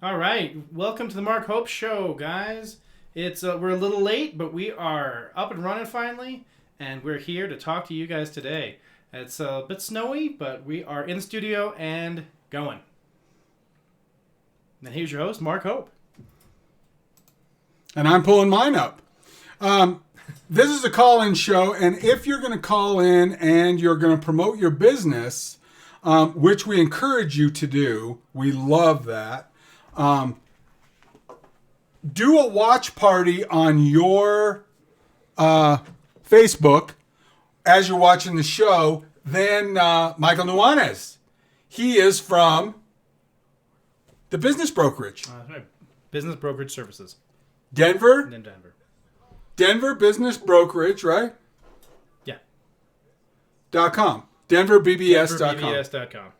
All right, welcome to the Mark Hope Show, guys. It's we're a little late, but we are up and running finally, and we're here to talk to you guys today. It's a bit snowy, but we are in the studio and going. And here's your host, Mark Hope. And I'm pulling mine up. This is a call-in show, and if you're going to call in and you're going to promote your business, which we encourage you to do, we love that. Do a watch party on your Facebook as you're watching the show. Then Michael Nuanez, he is from the business brokerage. Business brokerage services. Denver? In Denver. Denver Business Brokerage, right? Yeah. .com. DenverBBS.com. DenverBBS.com.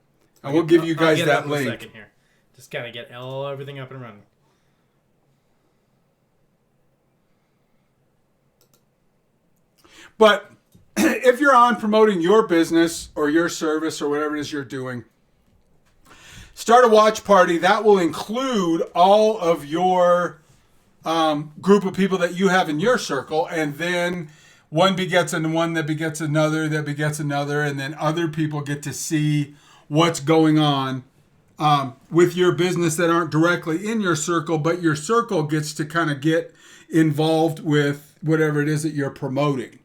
And we'll give you guys I'll get that up in link. a second here. Just gotta get everything up and running. But if you're on promoting your business or your service or whatever it is you're doing, start a watch party. That will include all of your group of people that you have in your circle, and then one begets and one that begets another, and then other people get to see what's going on with your business that aren't directly in your circle, but your circle gets to kind of get involved with whatever it is that you're promoting.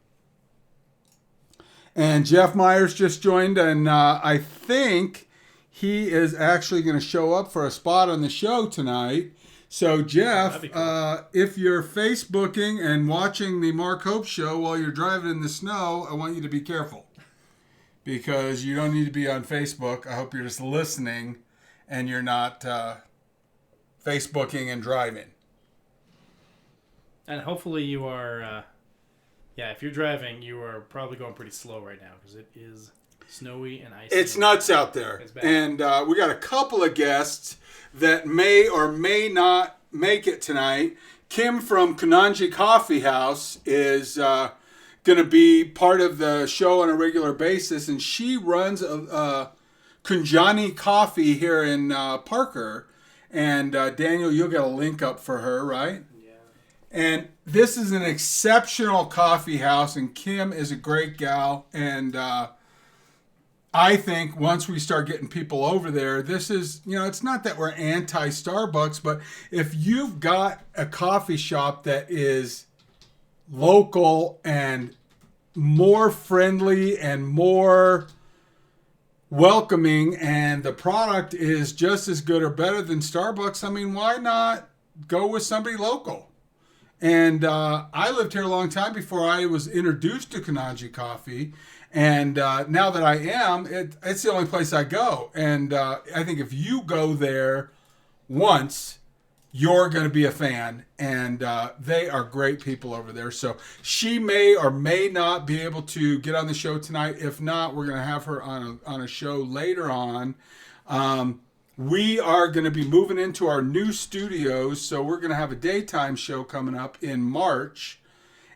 And Jeff Myers just joined, and I think he is actually going to show up for a spot on the show tonight. So, Jeff, cool. If you're Facebooking and watching the Mark Hope Show while you're driving in the snow, I want you to be careful. Because you don't need to be on Facebook. I hope you're just listening and you're not Facebooking and driving. And hopefully you are, if you're driving, you are probably going pretty slow right now because it is snowy and icy. It's nuts out there. It's bad. And we got a couple of guests that may or may not make it tonight. Kim from Kananji Coffee House is going to be part of the show on a regular basis, and she runs a Kunjani Coffee here in Parker. And Daniel, you'll get a link up for her, right? Yeah. And this is an exceptional coffee house, and Kim is a great gal. And I think once we start getting people over there, this is, it's not that we're anti-Starbucks, but if you've got a coffee shop that is local and more friendly and more welcoming, and the product is just as good or better than Starbucks, I mean, why not go with somebody local? And I lived here a long time before I was introduced to Kananji Coffee. And now that I am, it's the only place I go. And I think if you go there once, you're going to be a fan. And they are great people over there. So she may or may not be able to get on the show tonight. If not, we're going to have her on a show later on. We are going to be moving into our new studios. So we're going to have a daytime show coming up in March.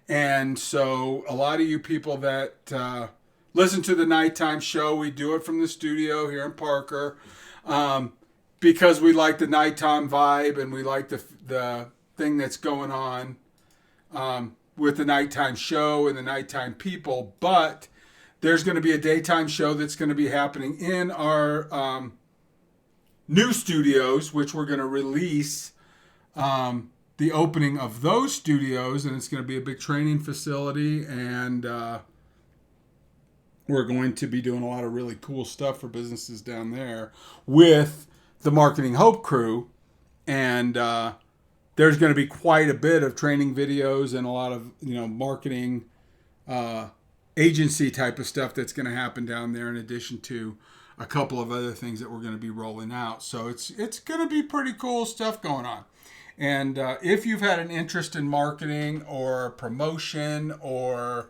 And so a lot of you people that listen to the nighttime show, we do it from the studio here in Parker because we like the nighttime vibe and we like the thing that's going on with the nighttime show and the nighttime people. But there's going to be a daytime show that's going to be happening in our new studios, which we're going to release the opening of those studios, and it's going to be a big training facility, and we're going to be doing a lot of really cool stuff for businesses down there with the Marketing Hope crew. And there's going to be quite a bit of training videos and a lot of, marketing agency type of stuff that's going to happen down there, in addition to a couple of other things that we're going to be rolling out. So it's going to be pretty cool stuff going on. And if you've had an interest in marketing or promotion or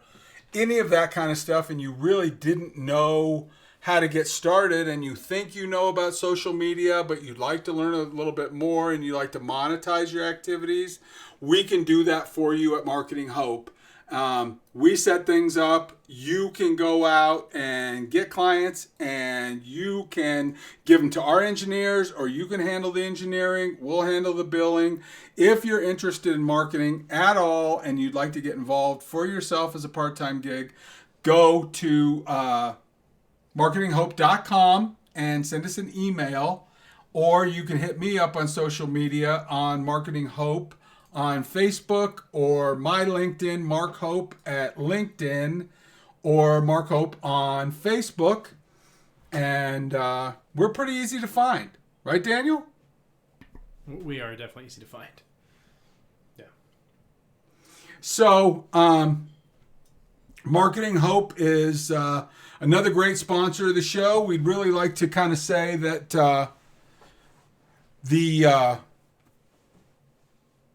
any of that kind of stuff, and you really didn't know how to get started, and you think you know about social media, but you'd like to learn a little bit more and you like to monetize your activities, we can do that for you at Marketing Hope. We set things up. You can go out and get clients, and you can give them to our engineers, or you can handle the engineering. We'll handle the billing. If you're interested in marketing at all and you'd like to get involved for yourself as a part-time gig, go to marketinghope.com and send us an email, or you can hit me up on social media on Marketing Hope on Facebook, or my LinkedIn, Mark Hope at LinkedIn, or Mark Hope on Facebook. And we're pretty easy to find. Right, Daniel? We are definitely easy to find. Yeah. So, Marketing Hope is another great sponsor of the show. We'd really like to kind of say that the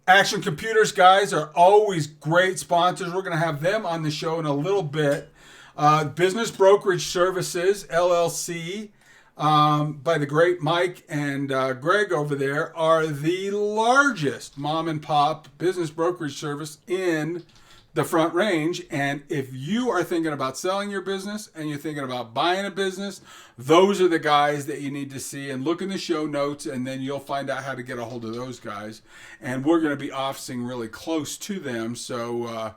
Action Computers guys are always great sponsors. We're going to have them on the show in a little bit. Business Brokerage Services, LLC, by the great Mike and Greg over there, are the largest mom and pop business brokerage service in the Front Range. And if you are thinking about selling your business and you're thinking about buying a business, those are the guys that you need to see. And look in the show notes, and then you'll find out how to get a hold of those guys. And we're going to be officing really close to them. So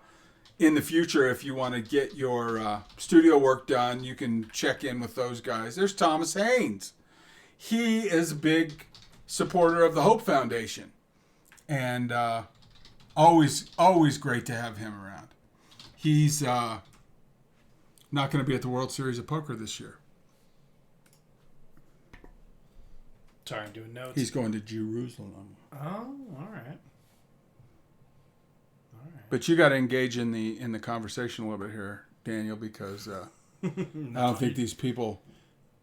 in the future, if you want to get your studio work done, you can check in with those guys. There's Thomas Haynes. He is a big supporter of the Hope Foundation. And always great to have him around. He's not going to be at the World Series of Poker this year. Sorry, I'm doing notes. He's going to Jerusalem. Oh, all right. But you got to engage in the conversation a little bit here, Daniel, because I don't think these people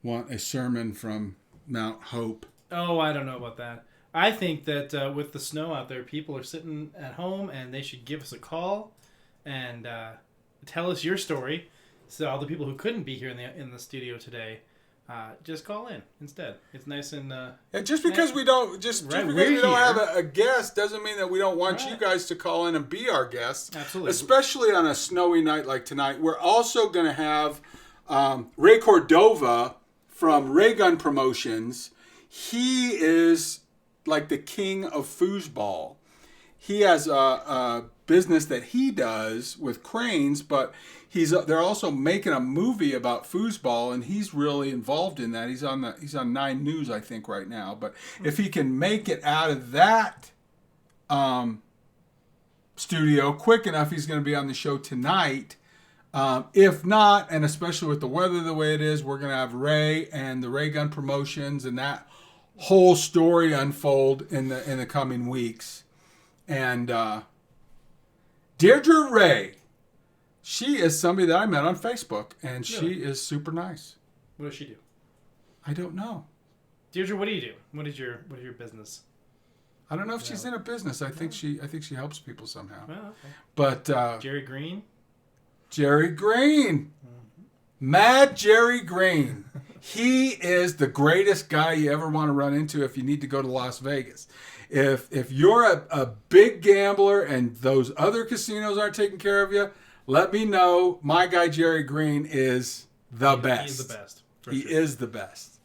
want a sermon from Mount Hope. Oh, I don't know about that. I think that with the snow out there, people are sitting at home and they should give us a call and tell us your story. So all the people who couldn't be here in the studio today, just call in instead. It's nice and just because we don't have a guest doesn't mean that we don't want you guys to call in and be our guests. Absolutely, especially on a snowy night like tonight. We're also going to have Ray Cordova from Ray Gun Promotions. He is like the king of foosball. He has a business that he does with cranes, but they're also making a movie about foosball, and he's really involved in that. He's on 9 News, I think, right now. But if he can make it out of that studio quick enough, he's going to be on the show tonight. If not, and especially with the weather the way it is, we're going to have Ray and the Ray Gun Promotions and that whole story unfold in the coming weeks. And Deirdre Ray, she is somebody that I met on Facebook, and she is super nice. What does she do? I don't know. Deirdre, what do you do? What is your business? I don't know if she's in a business. I think she helps people somehow. Oh, okay. But Jerry Green? Jerry Green. Mm-hmm. Mad Jerry Green. He is the greatest guy you ever want to run into if you need to go to Las Vegas. If you're a big gambler and those other casinos aren't taking care of you, let me know. My guy Jerry Green is the best. He's the best. He is the best.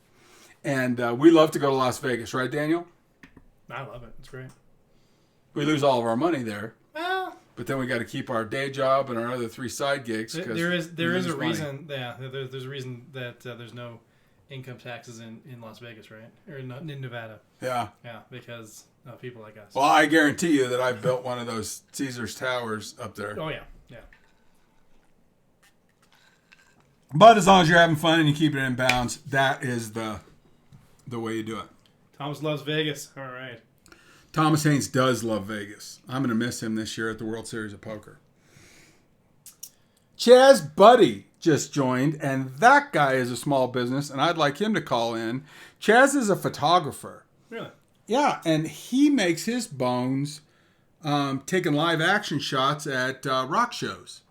And we love to go to Las Vegas, right, Daniel? I love it. It's great. We lose all of our money there. Well, but then we got to keep our day job and our other 3 side gigs. There is a reason. Yeah, there's a reason that there's no income taxes in Las Vegas, right? Or in Nevada. Yeah. Yeah, because of people like us. Well, I guarantee you that I've built one of those Caesar's Towers up there. Oh, yeah. Yeah. But as long as you're having fun and you keep it in bounds, that is the way you do it. Thomas loves Vegas. All right. Thomas Haynes does love Vegas. I'm going to miss him this year at the World Series of Poker. Chaz Buddy just joined, and that guy is a small business, and I'd like him to call in. Chaz is a photographer. Really? Yeah, and he makes his bones taking live action shots at rock shows.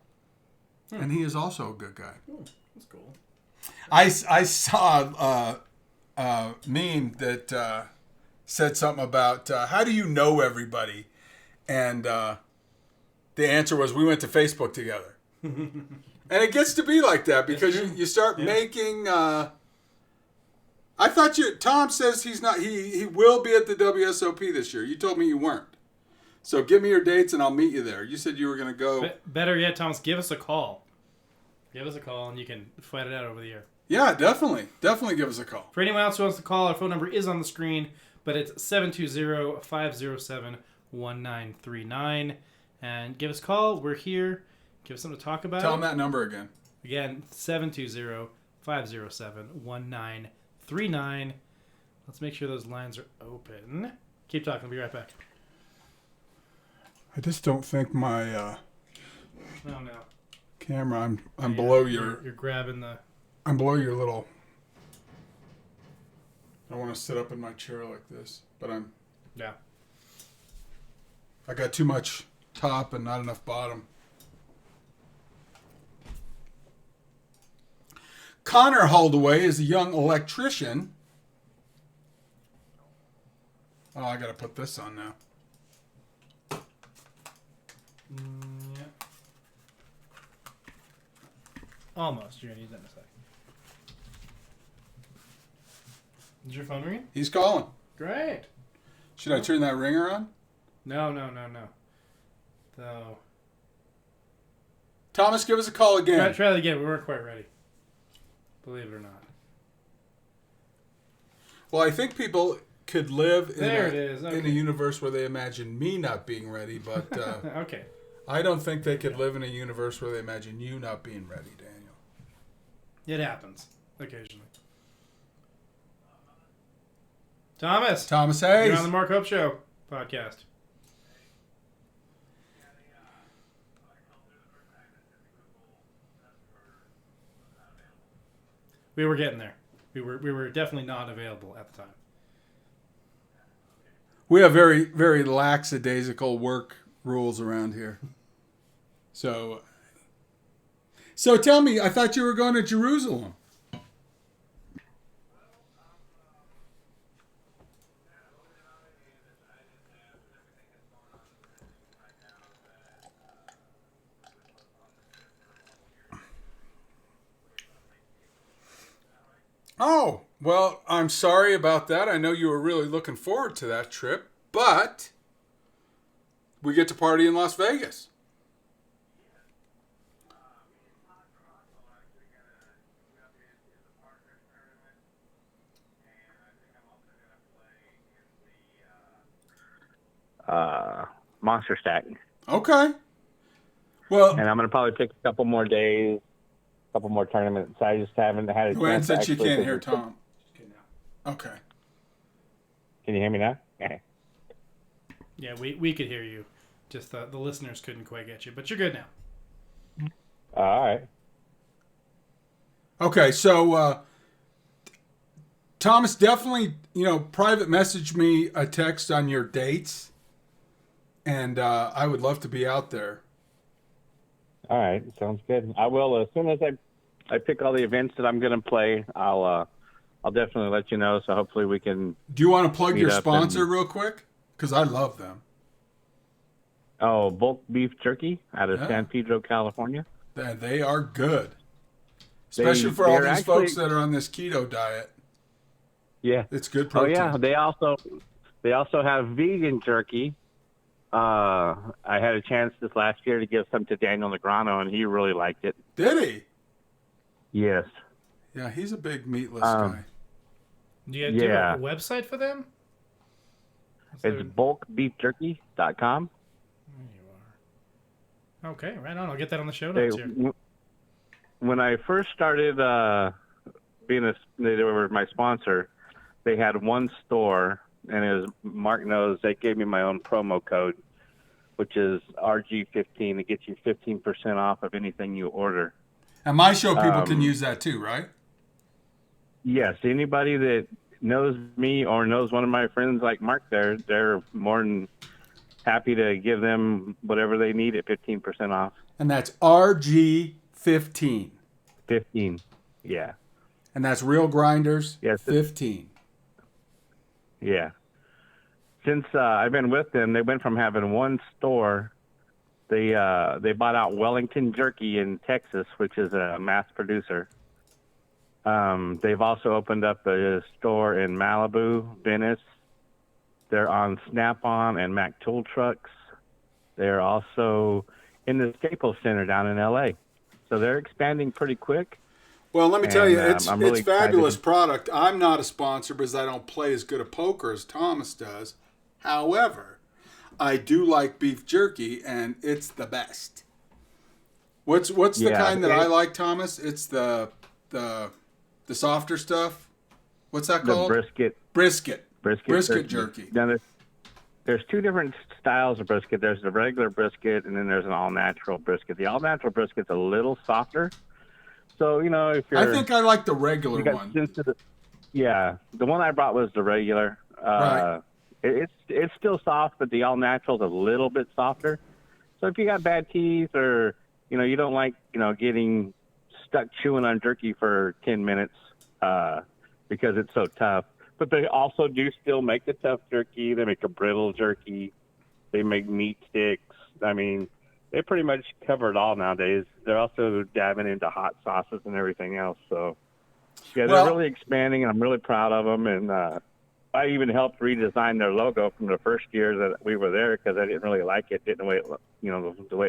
And he is also a good guy. Oh, that's cool. I saw a meme that said something about how do you know everybody? And The answer was we went to Facebook together. And it gets to be like that because you start making. I thought Tom says he's not. He will be at the WSOP this year. You told me you weren't. So give me your dates and I'll meet you there. You said you were going to go. Better yet, Thomas, give us a call. Give us a call and you can fight it out over the air. Yeah, definitely. Definitely give us a call. For anyone else who wants to call, our phone number is on the screen, but it's 720-507-1939. And give us a call. We're here. Give us something to talk about. Tell them that number again. Again, 720-507-1939. Let's make sure those lines are open. Keep talking. I'll be right back. I just don't think my Oh, no. camera. I'm below your. You're grabbing the. I'm below your little. I want to sit up in my chair like this, but I'm. Yeah. I got too much top and not enough bottom. Connor Holdaway is a young electrician. Oh, I got to put this on now. Yeah. Almost. You're going to need that in a second. Is your phone ringing? He's calling. Great. Should I turn that ringer on? No. So. Thomas, give us a call again. Try that again. We weren't quite ready. Believe it or not. Well, I think people could live in in a universe where they imagine me not being ready, but okay. I don't think they could live in a universe where they imagine you not being ready, Daniel. It happens occasionally. Thomas Hayes. You're on the Mark Hope Show podcast. We were getting there. We were definitely not available at the time. We have very, very lackadaisical work rules around here. So tell me, I thought you were going to Jerusalem. Oh, well, I'm sorry about that. I know you were really looking forward to that trip, but we get to party in Las Vegas. Monster Stack. Okay. Well, and I'm going to probably take a couple more days, a couple more tournaments. I just haven't had a chance. Gwen said to she actually can't hear Tom. Okay. Can you hear me now? Okay. Yeah, we could hear you. Just the listeners couldn't quite get you, but you're good now. All right. Okay, so Thomas, definitely, private message me a text on your dates, and I would love to be out there. All right, sounds good. I will as soon as I pick all the events that I'm going to play. I'll definitely let you know. So hopefully we can. Do you want to plug your sponsor real quick? Because I love them. Oh, Bulk Beef Jerky out of San Pedro, California. They are good, especially for all these folks that are on this keto diet. Yeah, it's good protein. Oh yeah, they also have vegan jerky. I had a chance this last year to give some to Daniel Negreanu, and he really liked it. Did he? Yes. Yeah, he's a big meatless guy. Do you have a website for them? It's bulkbeefjerky.com. There you are. Okay, right on. I'll get that on the show notes here. When I first started they were my sponsor, they had one store, and as Mark knows, they gave me my own promo code, which is RG15. It gets you 15% off of anything you order. And my show people can use that too, right? Yes. Anybody that knows me or knows one of my friends like Mark there, they're more than happy to give them whatever they need at 15% off. And that's RG15. 15, yeah. And that's Real Grinders, yes, 15. Yeah. Since I've been with them, they went from having one store They bought out Wellington Jerky in Texas, which is a mass producer. They've also opened up a store in Malibu, Venice. They're on Snap-on and Mac Tool Trucks. They're also in the Staples Center down in L.A. So they're expanding pretty quick. Well, let me tell you, I'm really it's fabulous excited. product. I'm not a sponsor because I don't play as good a poker as Thomas does. However, I do like beef jerky, and it's the best. What's the kind that I like, Thomas? It's the softer stuff. What's that The called? brisket Brisket jerky. Now, there's two different styles of brisket. There's the regular brisket, and then there's an all-natural brisket. The all-natural brisket's a little softer. So, if you're... I think I like the regular one. Yeah, the one I brought was the regular. Right. It's still soft, but the all-natural's a little bit softer. So if you got bad teeth or, you don't like, getting stuck chewing on jerky for 10 minutes because it's so tough. But they also do still make the tough jerky. They make a brittle jerky. They make meat sticks. I mean, they pretty much cover it all nowadays. They're also dabbing into hot sauces and everything else. So, yeah, they're really expanding, and I'm really proud of them. And I even helped redesign their logo from the first year that we were there because I didn't really like it. The way it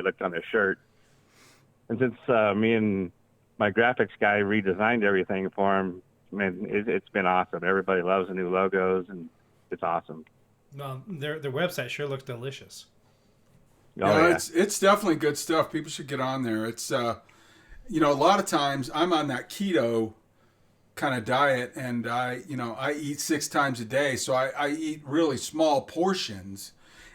looked on their shirt. And since me and my graphics guy redesigned everything for them, man, it's been awesome. Everybody loves the new logos, and it's awesome. Well, their website sure looks delicious. It's definitely good stuff. People should get on there. It's a lot of times I'm on that keto kind of diet, and I eat 6 times a day, so I eat really small portions,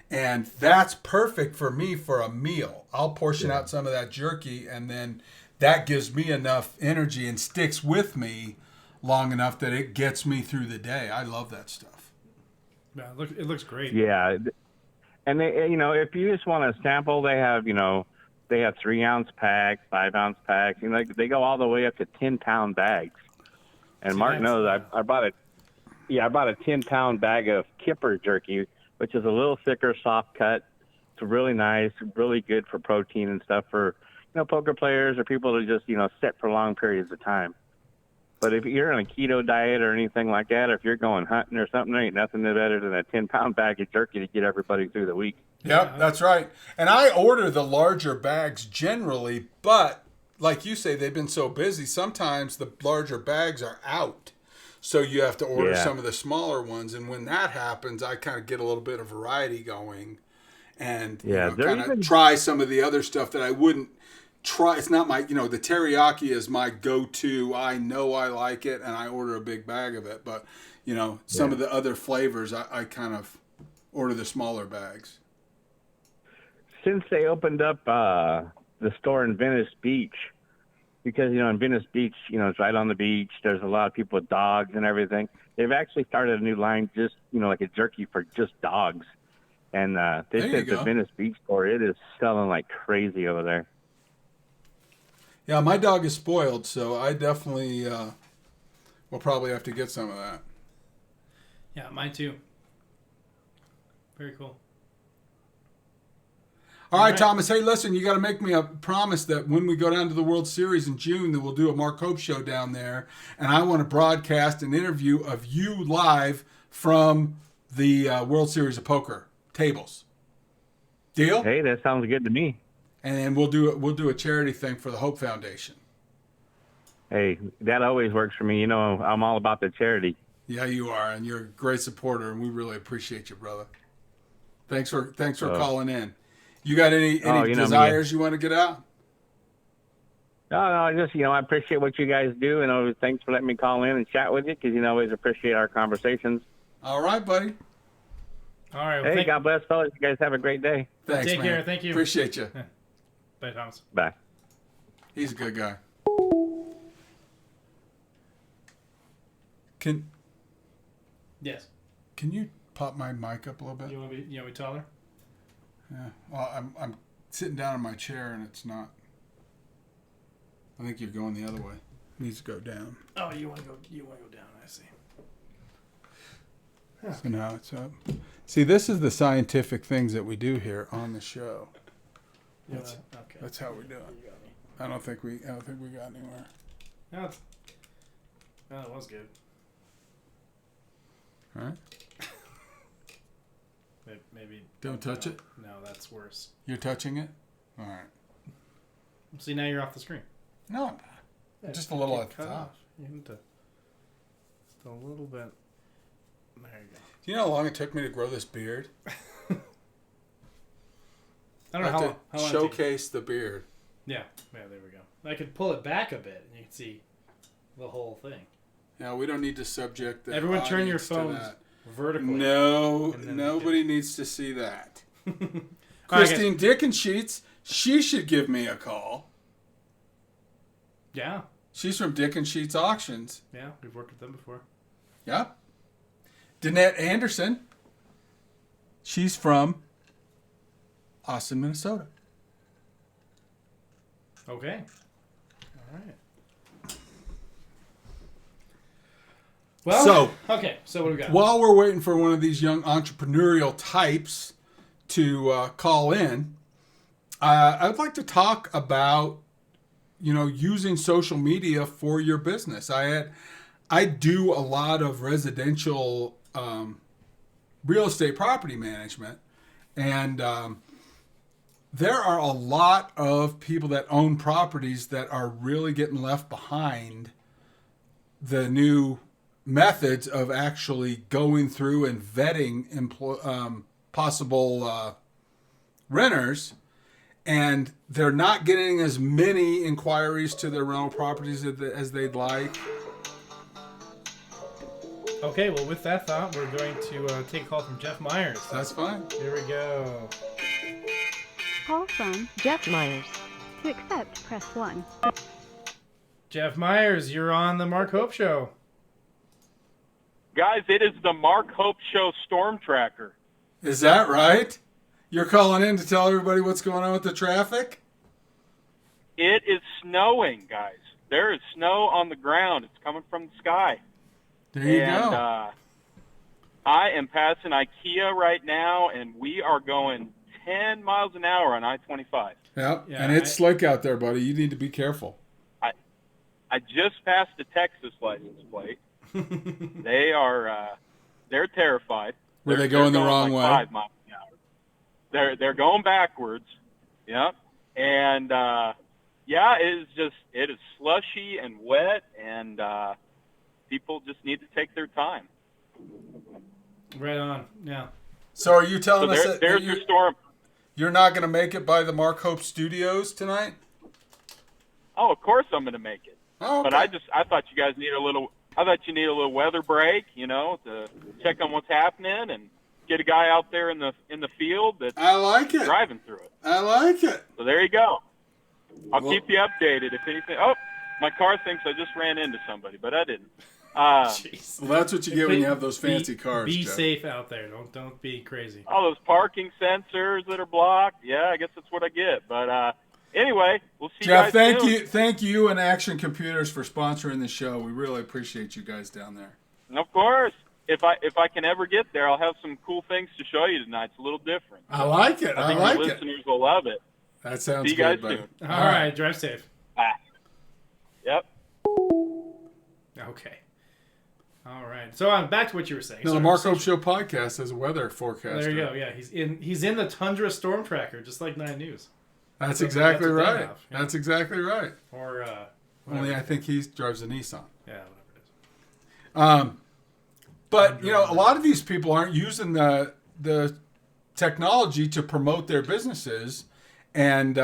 and that's perfect for me for a meal. I'll portion out some of that jerky, and then that gives me enough energy and sticks with me long enough that it gets me through the day. I love that stuff. Yeah, it looks great. Yeah, and they, if you just want to sample, they have 3-ounce packs, 5-ounce packs. They go all the way up to 10-pound bags. And Mark knows I bought a 10-pound bag of Kipper jerky, which is a little thicker, soft cut. It's really nice, really good for protein and stuff for poker players or people to just sit for long periods of time. But if you're on a keto diet or anything like that, or if you're going hunting or something, there ain't nothing better than a 10-pound bag of jerky to get everybody through the week. Yep, that's right. And I order the larger bags generally, but like you say, they've been so busy, sometimes the larger bags are out. So you have to order some of the smaller ones. And when that happens, I kind of get a little bit of variety going and kind of try some of the other stuff that I wouldn't try. It's not my, the teriyaki is my go-to. I know I like it, and I order a big bag of it. But, some of the other flavors, I kind of order the smaller bags. Since they opened up the store in Venice Beach, because, in Venice Beach, it's right on the beach. There's a lot of people with dogs and everything. They've actually started a new line just, like a jerky for just dogs. And they said the Venice Beach store, it is selling like crazy over there. Yeah, my dog is spoiled, so I definitely will probably have to get some of that. Yeah, mine too. Very cool. All right, Thomas. Hey, listen, you got to make me a promise that when we go down to the World Series in June, that we'll do a Mark Hope show down there, and I want to broadcast an interview of you live from the World Series of Poker tables. Deal? Hey, that sounds good to me. And we'll do a charity thing for the Hope Foundation. Hey, that always works for me. I'm all about the charity. Yeah, you are, and you're a great supporter, and we really appreciate you, brother. Thanks for calling in. You got any desires you want to get out? No, just, I appreciate what you guys do, and thanks for letting me call in and chat with you, because, always appreciate our conversations. All right, buddy. All right. Well, hey, God bless, fellas. You guys have a great day. Thanks, Take man. care. Thank you. Appreciate you. Bye, Thomas. Bye. He's a good guy. Yes. Can you pop my mic up a little bit? You want me taller? Yeah. Well, I'm sitting down in my chair and it's not. I think you're going the other way. It needs to go down. Oh, you want to go down? I see. So now it's up. See, this is the scientific things that we do here on the show. That's, Okay. that's how we do it. You got me. I don't think we got anywhere. No, it was good. All right. Maybe. Don't touch it. No, that's worse. You're touching it. All right. See, now you're off the screen. No, I'm not. Just a little at the Cut top. off. You need to. Just a little bit. There you go. Do you know how long it took me to grow this beard? I don't know how long. How long it showcase the beard. Yeah, there we go. I could pull it back a bit, and you can see the whole thing. Yeah, we don't need to subject the Everyone turn your audience to phones that. vertically. No, And then nobody needs to see that. Okay. Christine Dickensheets, she should give me a call. Yeah, She's from Dickensheets Auctions. yeah, we've worked with them before. Yeah. Danette Anderson, she's from Austin, Minnesota. Okay. All right. Well, okay, so what do we got? While we're waiting for one of these young entrepreneurial types to call in, I'd like to talk about, using social media for your business. I do a lot of residential real estate property management, and there are a lot of people that own properties that are really getting left behind the new methods of actually going through and vetting possible renters, and they're not getting as many inquiries to their rental properties as they'd like. Okay, well, with that thought, we're going to take a call from Jeff Myers. That's fine. Here we go. Call from Jeff Myers. To accept, press 1. Jeff Myers, you're on the Mark Hope Show. Guys, it is the Mark Hope Show Storm Tracker. Is that right? You're calling in to tell everybody what's going on with the traffic? It is snowing, guys. There is snow on the ground. It's coming from the sky. There you and, go. I am passing IKEA right now, and we are going 10 miles an hour on I-25. Yep, Yeah, and it's slick out there, buddy. You need to be careful. I just passed the Texas license plate. They're terrified. Were they going the wrong way? 5 miles an hour. They're going backwards. Yep. And it is slushy and wet, and people just need to take their time. Right on, yeah. So are you telling us that there's your storm. you're not going to make it by the Mark Hope Studios tonight? Oh, of course I'm going to make it. Oh, okay. But I thought you guys need a little weather break, to check on what's happening and get a guy out there in the field that's I like it. driving through it. I like it. So there you go. I'll Well- keep you updated if anything. Oh, my car thinks I just ran into somebody, but I didn't. Jeez. Well, that's what you get when you have those fancy cars. Be Jeff. safe out there. Don't be crazy. All those parking sensors that are blocked. Yeah, I guess that's what I get. But anyway, we'll see Jeff, you guys soon. thank you and Action Computers for sponsoring the show. We really appreciate you guys down there. And of course, if I can ever get there, I'll have some cool things to show you tonight. It's a little different. I like it. I I think like your it. listeners will love it. That sounds See you good, guys buddy. soon. All right, drive safe. Bye. Yep. Okay. All right. So back to what you were saying. No, So- the Mark Hope Show podcast has a weather forecast. There you go. Yeah, he's in the Tundra Storm Tracker, just like 9 News. That's So exactly that's what they right. have, yeah. That's exactly right. Or Only I think he drives a Nissan. yeah, whatever it is. But a lot of these people aren't using the technology to promote their businesses, and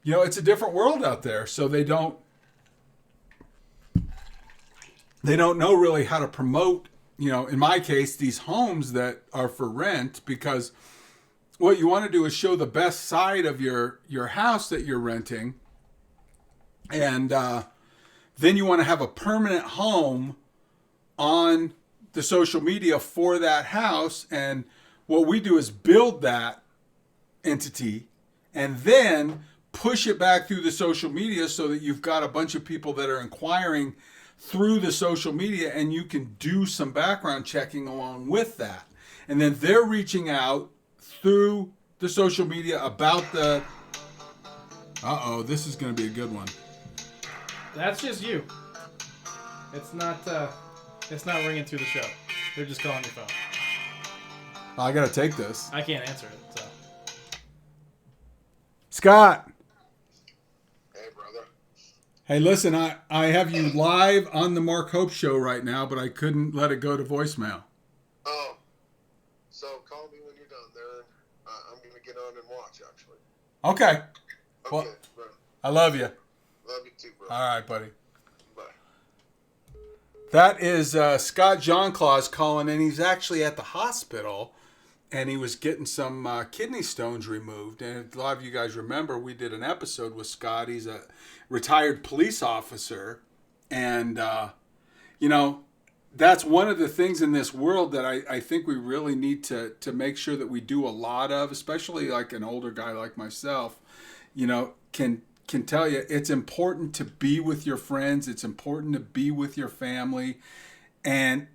it's a different world out there, so they don't know really how to promote. In my case, these homes that are for rent, because what you want to do is show the best side of your house that you're renting, and then you want to have a permanent home on the social media for that house. And what we do is build that entity and then push it back through the social media so that you've got a bunch of people that are inquiring through the social media, and you can do some background checking along with that. And then they're reaching out through the social media about the Uh-oh, this is going to be a good one. That's just you. It's not ringing through the show. They're just calling your phone. I got to take this. I can't answer it, so. Scott. Hey, brother. Hey, listen, I have you live on the Mark Hope Show right now, but I couldn't let it go to voicemail. Oh, so call me when you're done there. I'm going to get on and watch, actually. Okay. Okay, Well, bro. I love you. Love you too, bro. All right, buddy. Bye. That is Scott Johnclaws calling in. He's actually at the hospital, and he was getting some kidney stones removed. And a lot of you guys remember we did an episode with Scott. He's a retired police officer. And, that's one of the things in this world that I think we really need to make sure that we do a lot of, especially like an older guy like myself, can tell you it's important to be with your friends. It's important to be with your family. And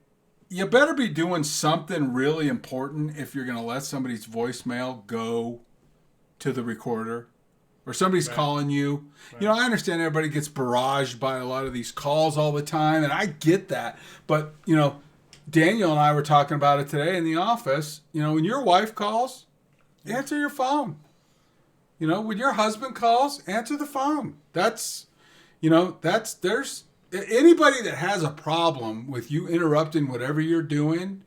you better be doing something really important if you're going to let somebody's voicemail go to the recorder or somebody's calling you. Right. I understand everybody gets barraged by a lot of these calls all the time, and I get that. But, Daniel and I were talking about it today in the office. When your wife calls, answer your phone. When your husband calls, answer the phone. There's anybody that has a problem with you interrupting whatever you're doing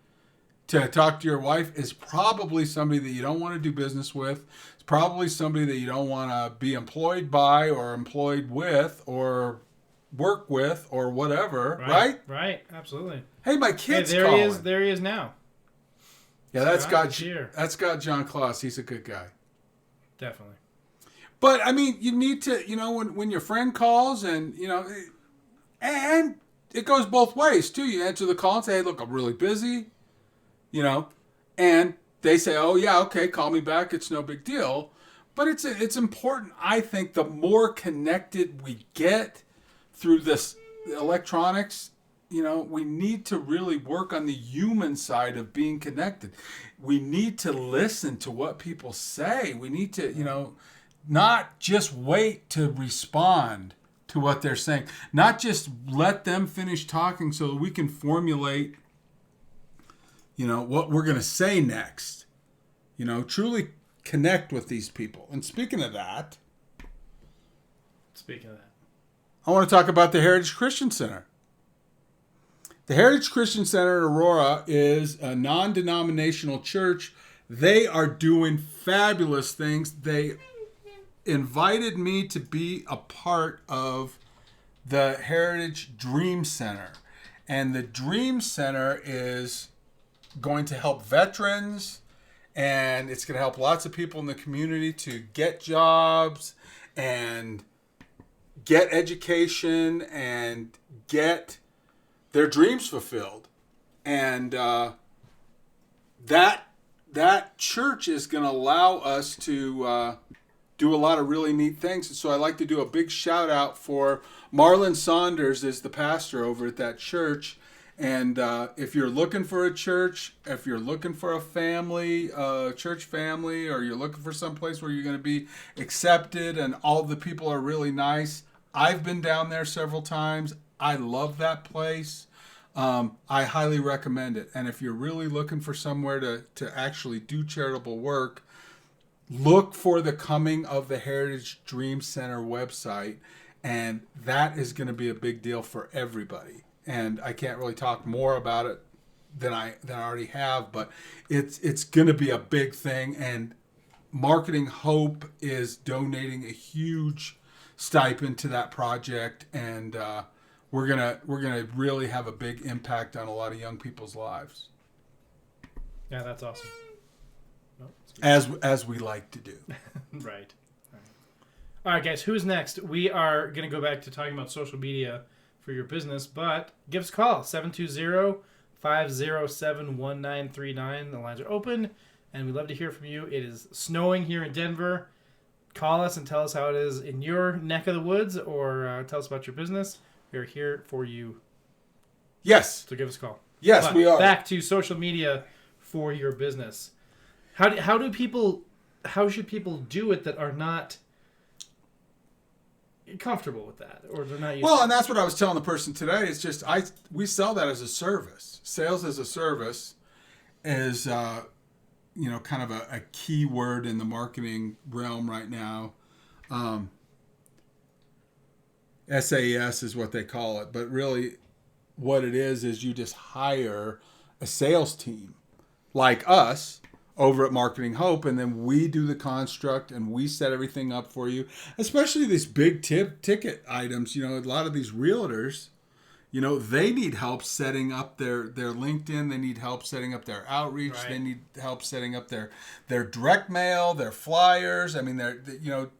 to talk to your wife is probably somebody that you don't want to do business with. It's probably somebody that you don't want to be employed by or employed with or work with or whatever, right? Right, absolutely. Hey, my kid's there calling. He is. There he is now. Yeah, that's Scott Johnclaws. He's a good guy. Definitely. But, I mean, you need to, when your friend calls and and it goes both ways, too. You answer the call and say, hey, look, I'm really busy, and they say, oh, yeah, okay, call me back. It's no big deal. But it's important, I think, the more connected we get through this electronics, we need to really work on the human side of being connected. We need to listen to what people say. We need to, not just wait to respond to what they're saying. Not just let them finish talking so that we can formulate, what we're going to say next. Truly connect with these people. And speaking of that, I want to talk about the Heritage Christian Center. The Heritage Christian Center in Aurora is a non-denominational church. They are doing fabulous things. They invited me to be a part of the Heritage Dream Center. And the Dream Center is going to help veterans, and it's going to help lots of people in the community to get jobs and get education and get their dreams fulfilled. And that church is going to allow us to do a lot of really neat things. And so I'd like to do a big shout out for Marlon Saunders is the pastor over at that church. And if you're looking for a church, if you're looking for a family, church family, or you're looking for some place where you're going to be accepted and all the people are really nice, I've been down there several times. I love that place. I highly recommend it. And if you're really looking for somewhere to actually do charitable work, look for the Coming of the Heritage Dream Center website. And that is going to be a big deal for everybody. And I can't really talk more about it than I already have, but it's going to be a big thing. And Marketing Hope is donating a huge stipend to that project, and we're gonna really have a big impact on a lot of young people's lives. Yeah, that's awesome. As we like to do. Right. All right, guys. Who's next? We are gonna go back to talking about social media for your business, but give us a call 720-507-1939. The lines are open, and we'd love to hear from you. It is snowing here in Denver. Call us and tell us how it is in your neck of the woods, or tell us about your business. We're here for you. Yes. So give us a call. Yes, but we are. Back to social media for your business. How should people do it that are not comfortable with that, or they're not used Well, to and that's what I was telling the person today. It's just we sell that as a service. Sales as a service is kind of a key word in the marketing realm right now. SAS is what they call it, but really what it is you just hire a sales team like us over at Marketing Hope, and then we do the construct and we set everything up for you, especially these big ticket items. A lot of these realtors, they need help setting up their LinkedIn. They need help setting up their outreach. Right. They need help setting up their direct mail, their flyers. I mean,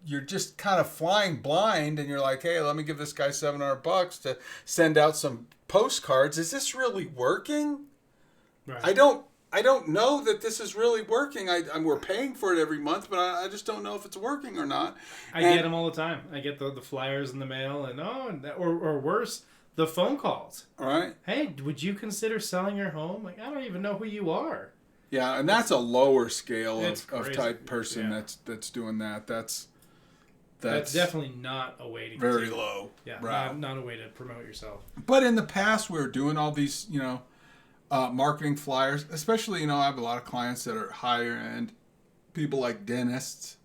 you're just kind of flying blind, and you're like, hey, let me give this guy $700 to send out some postcards. Is this really working? Right. I don't know that this is really working. We're paying for it every month, but I just don't know if it's working or not. I get them all the time. I get the flyers in the mail, and or worse, the phone calls. All right. Hey, would you consider selling your home? Like, I don't even know who you are. Yeah, and that's a lower scale of crazy. type person that's doing that. That's definitely not a way to very low. Yeah, brow. not a way to promote yourself. But in the past, we were doing all these, marketing flyers. Especially, I have a lot of clients that are higher end, people like dentists,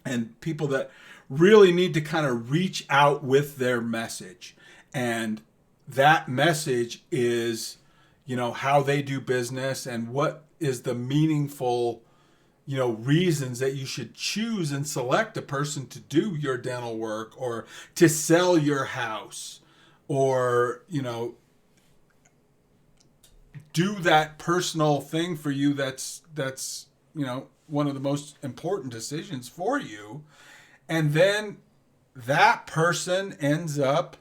and people that really need to kind of reach out with their message. And that message is, how they do business and what is the meaningful, reasons that you should choose and select a person to do your dental work or to sell your house or, do that personal thing for you that's one of the most important decisions for you. And then that person ends up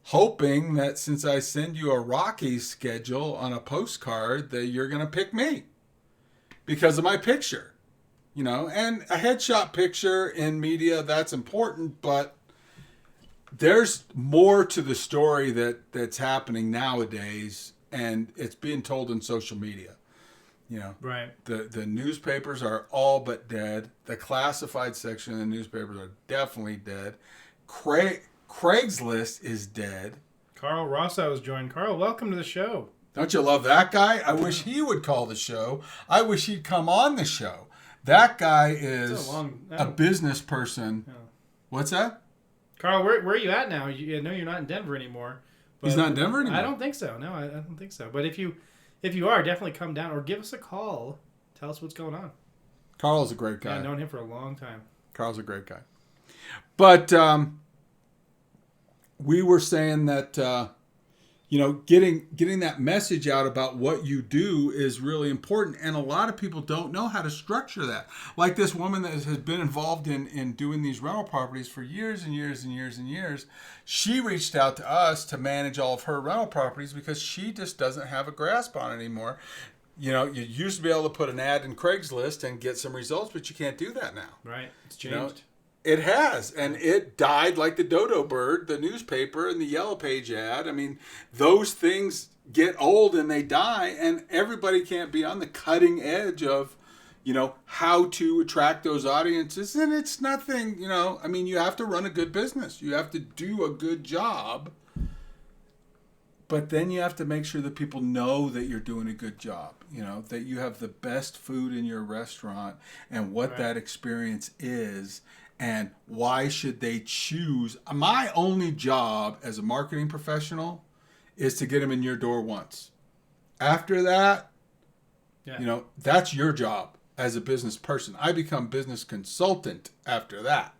hoping that since I send you a Rockies schedule on a postcard that you're going to pick me because of my picture. And a headshot picture in media, that's important, but there's more to the story that's happening nowadays, and it's being told in social media. Right. The newspapers are all but dead. The classified section of the newspapers are definitely dead. Craigslist is dead. Carl Rosso has joined. Carl, welcome to the show. Don't you love that guy? I wish he would call the show. I wish he'd come on the show. That guy is a business person. Yeah. What's that? Carl, where are you at now? I know you're not in Denver anymore. He's not in Denver anymore? I don't think so. No, I don't think so. But if you are, definitely come down or give us a call. Tell us what's going on. Carl's a great guy. Yeah, I've known him for a long time. Carl's a great guy. But we were saying that, getting that message out about what you do is really important. And a lot of people don't know how to structure that. Like this woman that has been involved in doing these rental properties for years and years and years and years. She reached out to us to manage all of her rental properties because she just doesn't have a grasp on it anymore. You used to be able to put an ad in Craigslist and get some results, but you can't do that now. Right. It's changed. It has, and it died like the dodo bird, the newspaper, and the Yellow Page ad. I mean, those things get old and they die, and everybody can't be on the cutting edge of, how to attract those audiences. And it's nothing, you have to run a good business. You have to do a good job. But then you have to make sure that people know that you're doing a good job, that you have the best food in your restaurant and what that experience is. And why should they choose? My only job as a marketing professional is to get them in your door once. After that, that's your job as a business person. I become business consultant after that.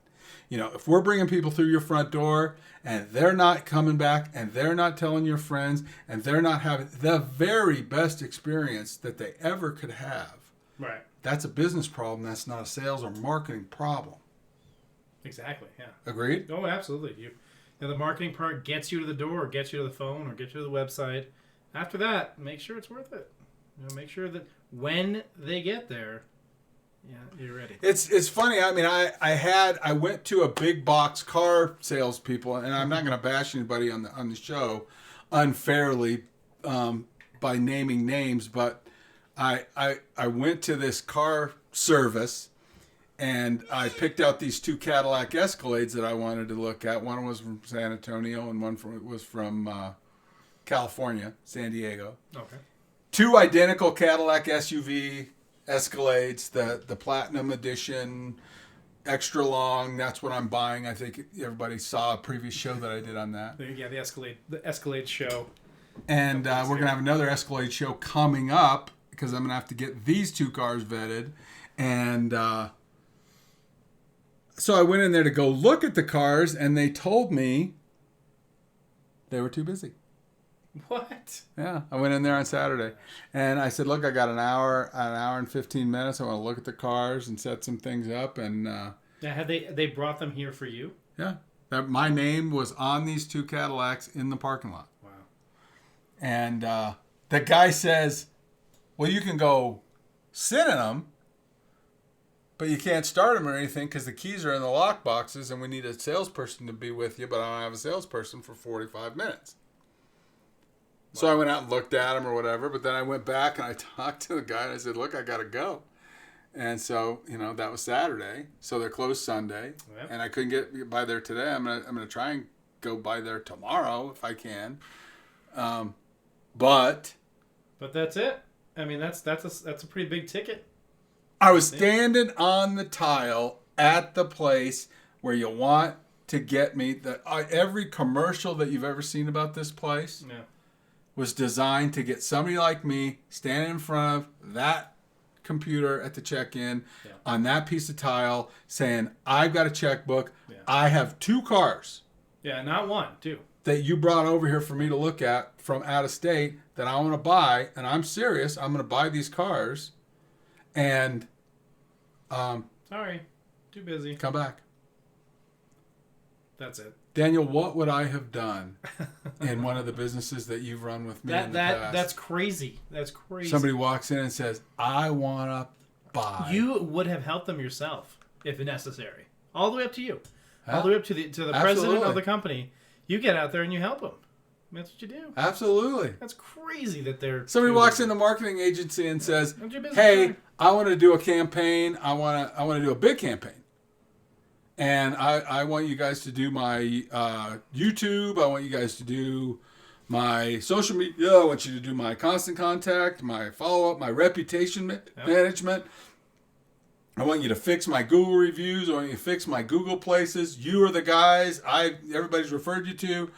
If we're bringing people through your front door and they're not coming back and they're not telling your friends and they're not having the very best experience that they ever could have, right? That's a business problem. That's not a sales or marketing problem. Exactly, yeah. Agreed? Oh, absolutely. The marketing part gets you to the door, or gets you to the phone, or gets you to the website. After that, make sure it's worth it. Make sure that when they get there, you're ready. It's funny. I mean, I went to a big box car salespeople, and I'm not going to bash anybody on the show unfairly by naming names, but I went to this car service. and I picked out these 2 Cadillac Escalades that I wanted to look at. One was from San Antonio and one was from California, San Diego. Okay. 2 identical Cadillac SUV Escalades, the Platinum Edition, extra long. That's what I'm buying. I think everybody saw a previous show that I did on that. Yeah, the Escalade show. And we're going to have another Escalade show coming up because I'm going to have to get these 2 cars vetted. And so I went in there to go look at the cars, and they told me they were too busy. What? Yeah, I went in there on Saturday, and I said, "Look, I got an hour and 15 minutes. I want to look at the cars and set some things up." And yeah, have they brought them here for you? yeah, my name was on these 2 Cadillacs in the parking lot. Wow. And the guy says, "Well, you can go sit in them, but you can't start them or anything because the keys are in the lock boxes, and we need a salesperson to be with you. But I don't have a salesperson for 45 minutes." So I went out and looked at him or whatever, but then I went back and I talked to the guy and I said, "Look, I got to go." And so, that was Saturday. So they're closed Sunday. Yep. And I couldn't get by there today. I'm gonna try and go by there tomorrow if I can. But that's it. I mean, that's a pretty big ticket. I was standing on the tile at the place where you want to get me. Every commercial that you've ever seen about this place. Yeah. Was designed to get somebody like me standing in front of that computer at the check-in on that piece of tile saying, "I've got a checkbook. Yeah. I have 2 cars." Yeah, not 1, 2. That you brought over here for me to look at from out of state that I want to buy, and I'm serious. I'm going to buy these cars, and sorry, too busy. Come back. That's it. Daniel, what would I have done in one of the businesses that you've run with me in the past? That's crazy. That's crazy. Somebody walks in and says, "I want to buy." You would have helped them yourself if necessary. All the way up to you. All the way up to the president of the company. You get out there and you help them. That's what you do. Absolutely. That's crazy that they're... Somebody walks in the marketing agency and says, "Hey, I want to do a campaign. I want to do a big campaign. And I want you guys to do my YouTube. I want you guys to do my social media. I want you to do my constant contact, my follow-up, my reputation management. I want you to fix my Google reviews. I want you to fix my Google places. You are the guys everybody's referred you to.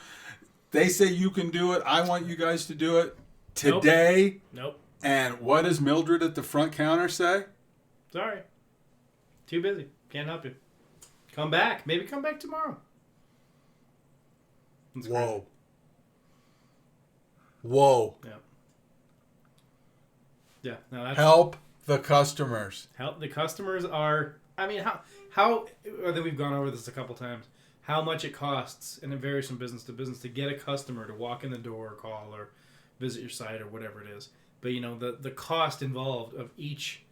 They say you can do it. I want you guys to do it today." Nope. And what does Mildred at the front counter say? "Sorry. Too busy. Can't help you. Come back. Maybe come back tomorrow." That's Whoa. Great. Whoa. Yeah. Yeah. No, that's... Help the customers. The customers are... I mean, how... I think we've gone over this a couple times. How much it costs, and it varies from business to business, to get a customer to walk in the door or call or visit your site or whatever it is. But, the cost involved of each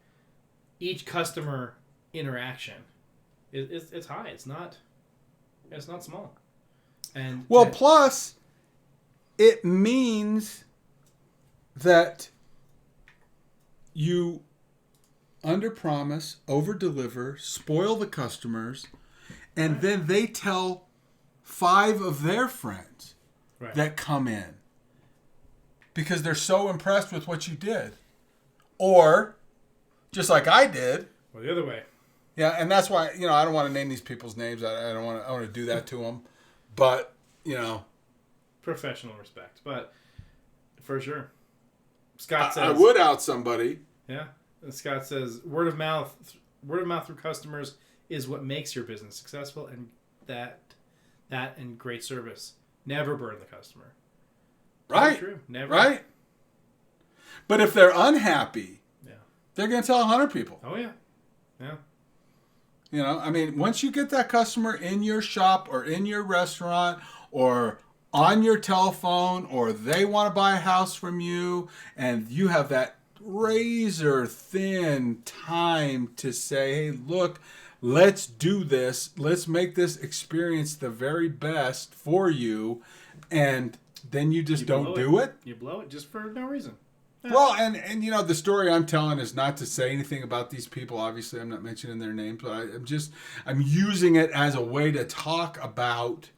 customer interaction... It's high. It's not small. And plus, it means that you underpromise, overdeliver, spoil the customers, and then they tell 5 of their friends that come in because they're so impressed with what you did, or just like I did, or the other way. Yeah, and that's why, I don't want to name these people's names. I want to do that to them. But, professional respect. But for sure. Scott says... I would out somebody. Yeah. And Scott says, word of mouth through customers is what makes your business successful, and that and great service. Never burn the customer. Right. True. Never. Right. But if they're unhappy, yeah, they're going to tell 100 people. Oh, yeah. Yeah. Once you get that customer in your shop or in your restaurant or on your telephone, or they want to buy a house from you, and you have that razor thin time to say, "Hey, look, let's do this. Let's make this experience the very best for you." And then you just don't do it. You blow it just for no reason. Well, and you know, the story I'm telling is not to say anything about these people. Obviously, I'm not mentioning their names, but I'm using it as a way to talk about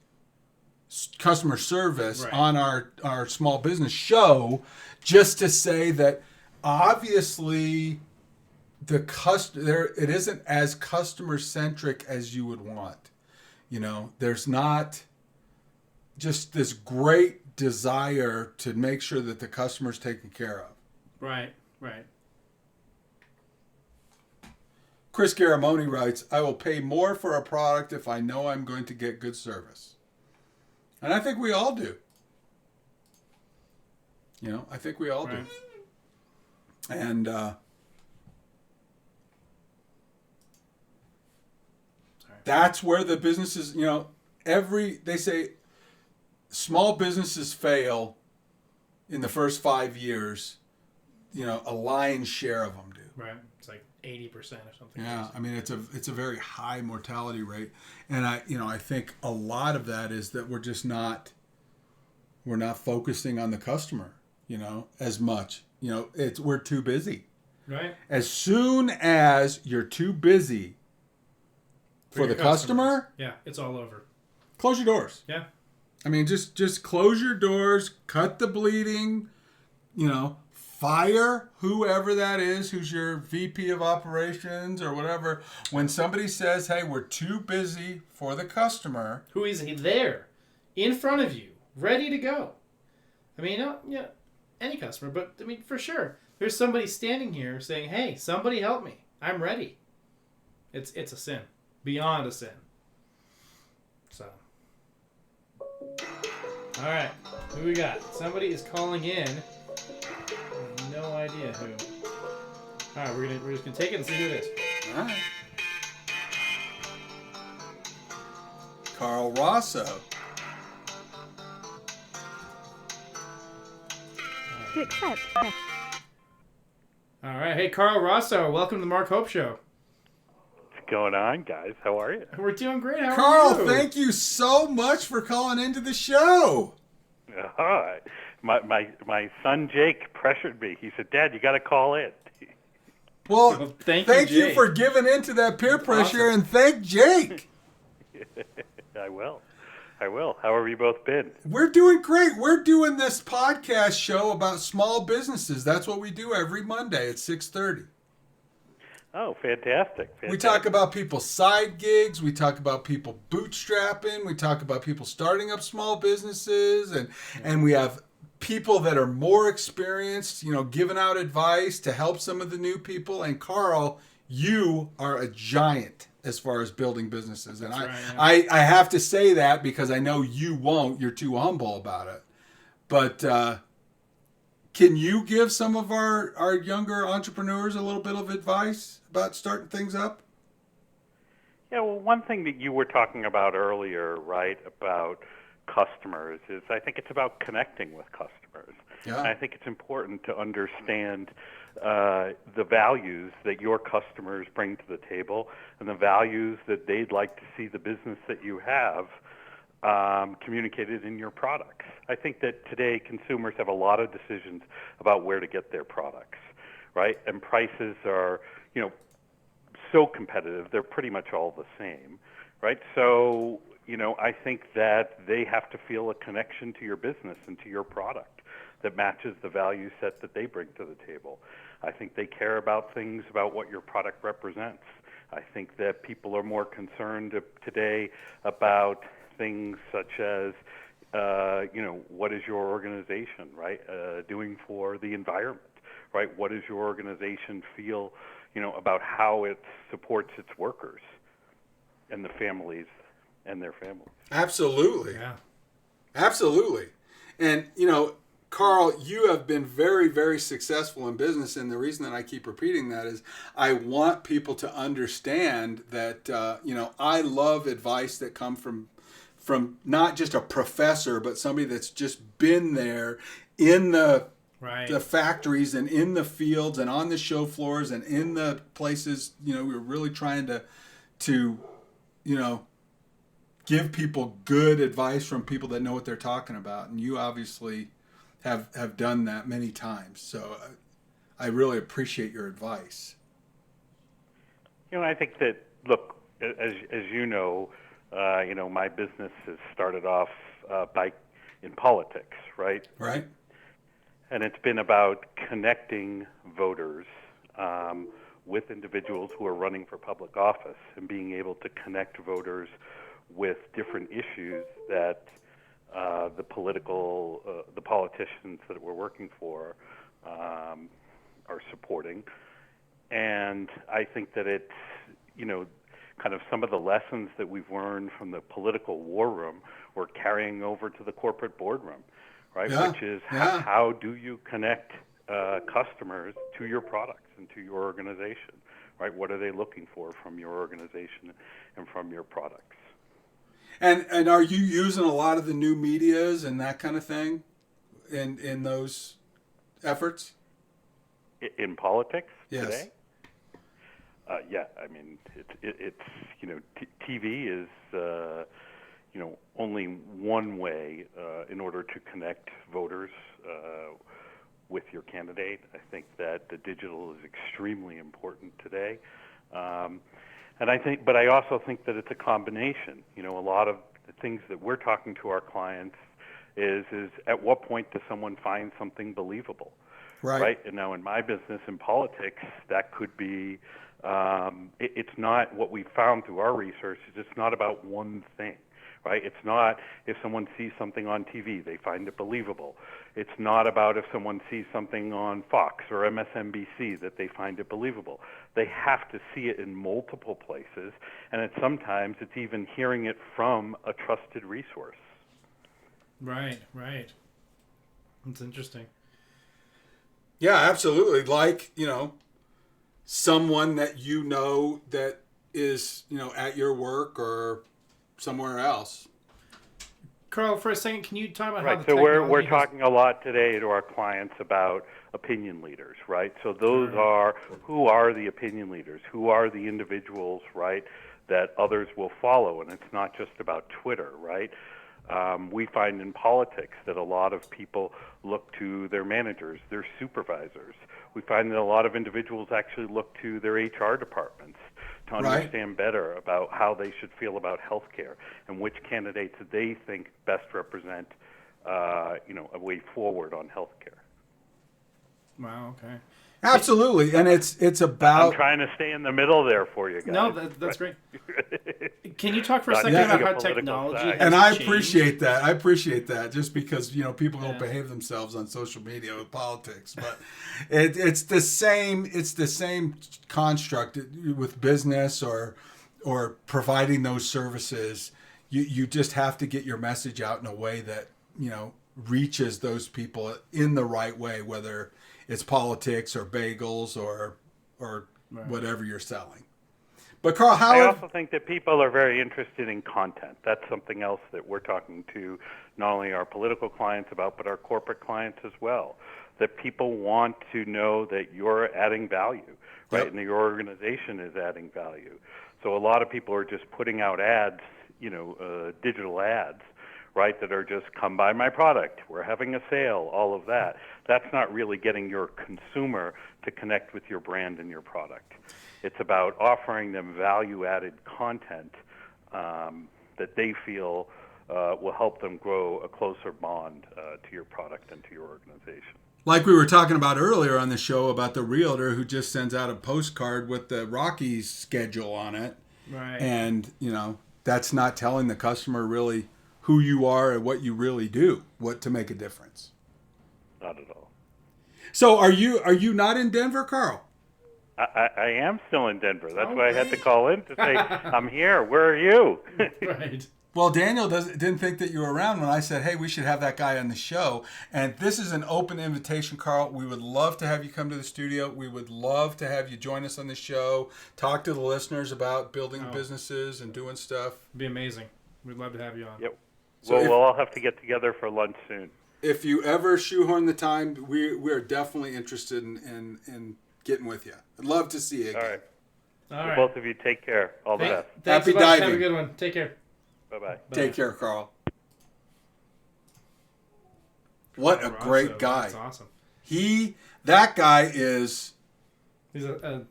customer service Right. on our small business show, just to say that obviously it isn't as customer centric as you would want. You know, there's not just this great desire to make sure that the customer's taken care of. Right. Right. Chris Garamoni writes, I will pay more for a product if I know I'm going to get good service. And I think we all do. You know, I think we all Right. do. And that's where the businesses, you know, they say small businesses fail in the first 5 years. You know, a lion's share of them do. Right. It's like 80% or something. Yeah, I mean it's a very high mortality rate, and I think a lot of that is that we're not focusing on the customer, you know, as much. You know, we're too busy. Right. As soon as you're too busy for the your customers. customer, Yeah, it's all over. close your doors. Yeah. I mean, just close your doors, cut the bleeding, you know, fire whoever that is, who's your VP of operations or whatever. When somebody says, hey, we're too busy for the customer. Who is he there, in front of you, ready to go? I mean, any customer, but I mean, for sure, there's somebody standing here saying, hey, somebody help me. I'm ready. It's a sin. Beyond a sin. So. All right. Who we got? Somebody is calling in. I have no idea who. All right, we're just gonna take it and see who it is. All right. Carl Rosso. To accept. All right. Hey, Carl Rosso. Welcome to the Mark Hope Show. What's going on, guys? How are you? We're doing great. How Carl, are you? thank you so much for calling into the show. My son Jake pressured me. He said, "Dad, you got to call in." Well, thank you Jake. for giving in to that peer pressure, Awesome. and thank Jake. I will. How have you both been? We're doing great. We're doing this podcast show about small businesses. That's what we do every Monday at 6:30. Oh, fantastic. We talk about people's side gigs. We talk about people bootstrapping. We talk about people starting up small businesses. And we have people that are more experienced, you know, giving out advice to help some of the new people. And Carl, you are a giant as far as building businesses. And I have to say that because I know you won't. You're too humble about it. But can you give some of our younger entrepreneurs a little bit of advice about starting things up? Yeah, well, one thing that you were talking about earlier, right, about customers is I think it's about connecting with customers. Yeah. And I think it's important to understand the values that your customers bring to the table and the values that they'd like to see the business that you have communicated in your products. I think that today consumers have a lot of decisions about where to get their products, right? And prices are, you know, so competitive, they're pretty much all the same, right? So, you know, I think that they have to feel a connection to your business and to your product that matches the value set that they bring to the table. I think they care about things about what your product represents. I think that people are more concerned today about things such as, you know, what is your organization, right, doing for the environment, right? What does your organization feel, you know, about how it supports its workers and the families and their families? Absolutely. Yeah. Absolutely. And, you know, Carl, you have been very, very successful in business, and the reason that I keep repeating that is I want people to understand that, you know, I love advice that come from not just a professor, but somebody that's just been there in the factories and in the fields and on the show floors and in the places. You know, we're really trying to you know, give people good advice from people that know what they're talking about. And you obviously have done that many times. So I really appreciate your advice. I think that, look, as you know, my business has started off in politics, right? Right. And it's been about connecting voters with individuals who are running for public office and being able to connect voters with different issues that the politicians that we're working for are supporting. And I think that it's, kind of some of the lessons that we've learned from the political war room we're carrying over to the corporate boardroom, right? Yeah, Which is yeah. how do you connect customers to your products and to your organization, right? What are they looking for from your organization and from your products? And are you using a lot of the new medias and that kind of thing in those efforts? In politics Yes. today? Yeah, I mean, it's TV is only one way in order to connect voters with your candidate. I think that the digital is extremely important today, and I also think that it's a combination. A lot of the things that we're talking to our clients is at what point does someone find something believable? Right. And now in my business, in politics, that could be, it's not what we found through our research, it's not about one thing, right? It's not if someone sees something on TV, they find it believable. It's not about if someone sees something on Fox or MSNBC that they find it believable. They have to see it in multiple places, and sometimes it's even hearing it from a trusted resource. Right. That's interesting. Yeah, absolutely. Like, someone that that is, at your work or somewhere else. Carl, for a second, can you talk about how the so we're technology talking a lot today to our clients about opinion leaders, right? So those are, who are the opinion leaders? Who are the individuals, right, that others will follow? And it's not just about Twitter, right? We find in politics that a lot of people look to their managers, their supervisors. We find that a lot of individuals actually look to their HR departments to understand better about how they should feel about healthcare and which candidates they think best represent, a way forward on healthcare. Wow. Okay. Absolutely, and it's about. I'm trying to stay in the middle there for you guys. No, that's great. Can you talk for a Not second taking about a how political technology side. has And I changed? appreciate that, just because people don't behave themselves on social media with politics, but it's the same construct with business or providing those services. You just have to get your message out in a way that reaches those people in the right way, whether it's politics or bagels or whatever you're selling. But Carl, I also think that people are very interested in content. That's something else that we're talking to not only our political clients about, but our corporate clients as well. That people want to know that you're adding value, right? Yep. And your organization is adding value. So a lot of people are just putting out ads, digital ads, right, that are just come buy my product, we're having a sale, all of that. That's not really getting your consumer to connect with your brand and your product. It's about offering them value-added content that they feel will help them grow a closer bond to your product and to your organization. Like we were talking about earlier on the show about the realtor who just sends out a postcard with the Rockies schedule on it. Right. And, that's not telling the customer really who you are and what you really do, what to make a difference. Not at all. So are you not in Denver, Carl? I am still in Denver. That's why I had to call in to say, I'm here. Where are you? Right. Well, Daniel didn't think that you were around when I said, hey, we should have that guy on the show. And this is an open invitation, Carl. We would love to have you come to the studio. We would love to have you join us on the show, talk to the listeners about building businesses and doing stuff. It'd be amazing. We'd love to have you on. Yep. So we'll all have to get together for lunch soon. If you ever shoehorn the time, we're definitely interested in getting with you. I'd love to see you again. All right. All Well, right. both of you take care. All the best. Thanks Happy a bunch. Have diving. a good one. Take care. Bye-bye. Take care, Carl. What a Colorado, great so guy. That's awesome. That guy is He's a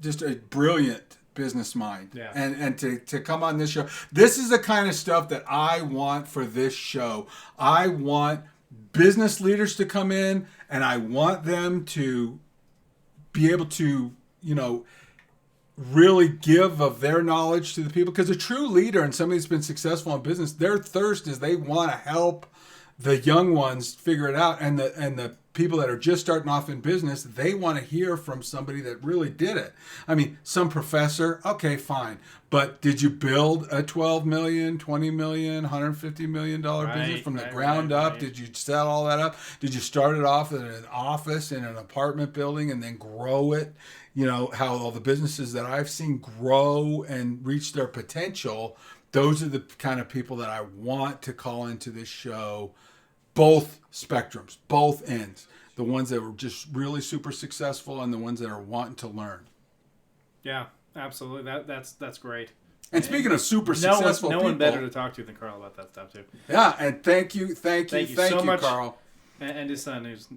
just a brilliant business mind. Yeah. And to come on this show, this is the kind of stuff that I want for this show. I want business leaders to come in, and I want them to be able to, really give of their knowledge to the people. Because a true leader and somebody that's been successful in business, their thirst is they want to help the young ones figure it out, and the people that are just starting off in business, they want to hear from somebody that really did it. I mean, some professor, okay, fine, but did you build a $12 million, $20 million, $150 million business from the ground up? Right. Did you set all that up? Did you start it off in an office in an apartment building and then grow it? How all the businesses that I've seen grow and reach their potential, those are the kind of people that I want to call into this show. Both spectrums, both ends. The ones that were just really super successful and the ones that are wanting to learn. Yeah, absolutely. That's great. And speaking of super successful no people, one better to talk to than Carl about that stuff too. Yeah, and thank you so much, Carl. And his son, who's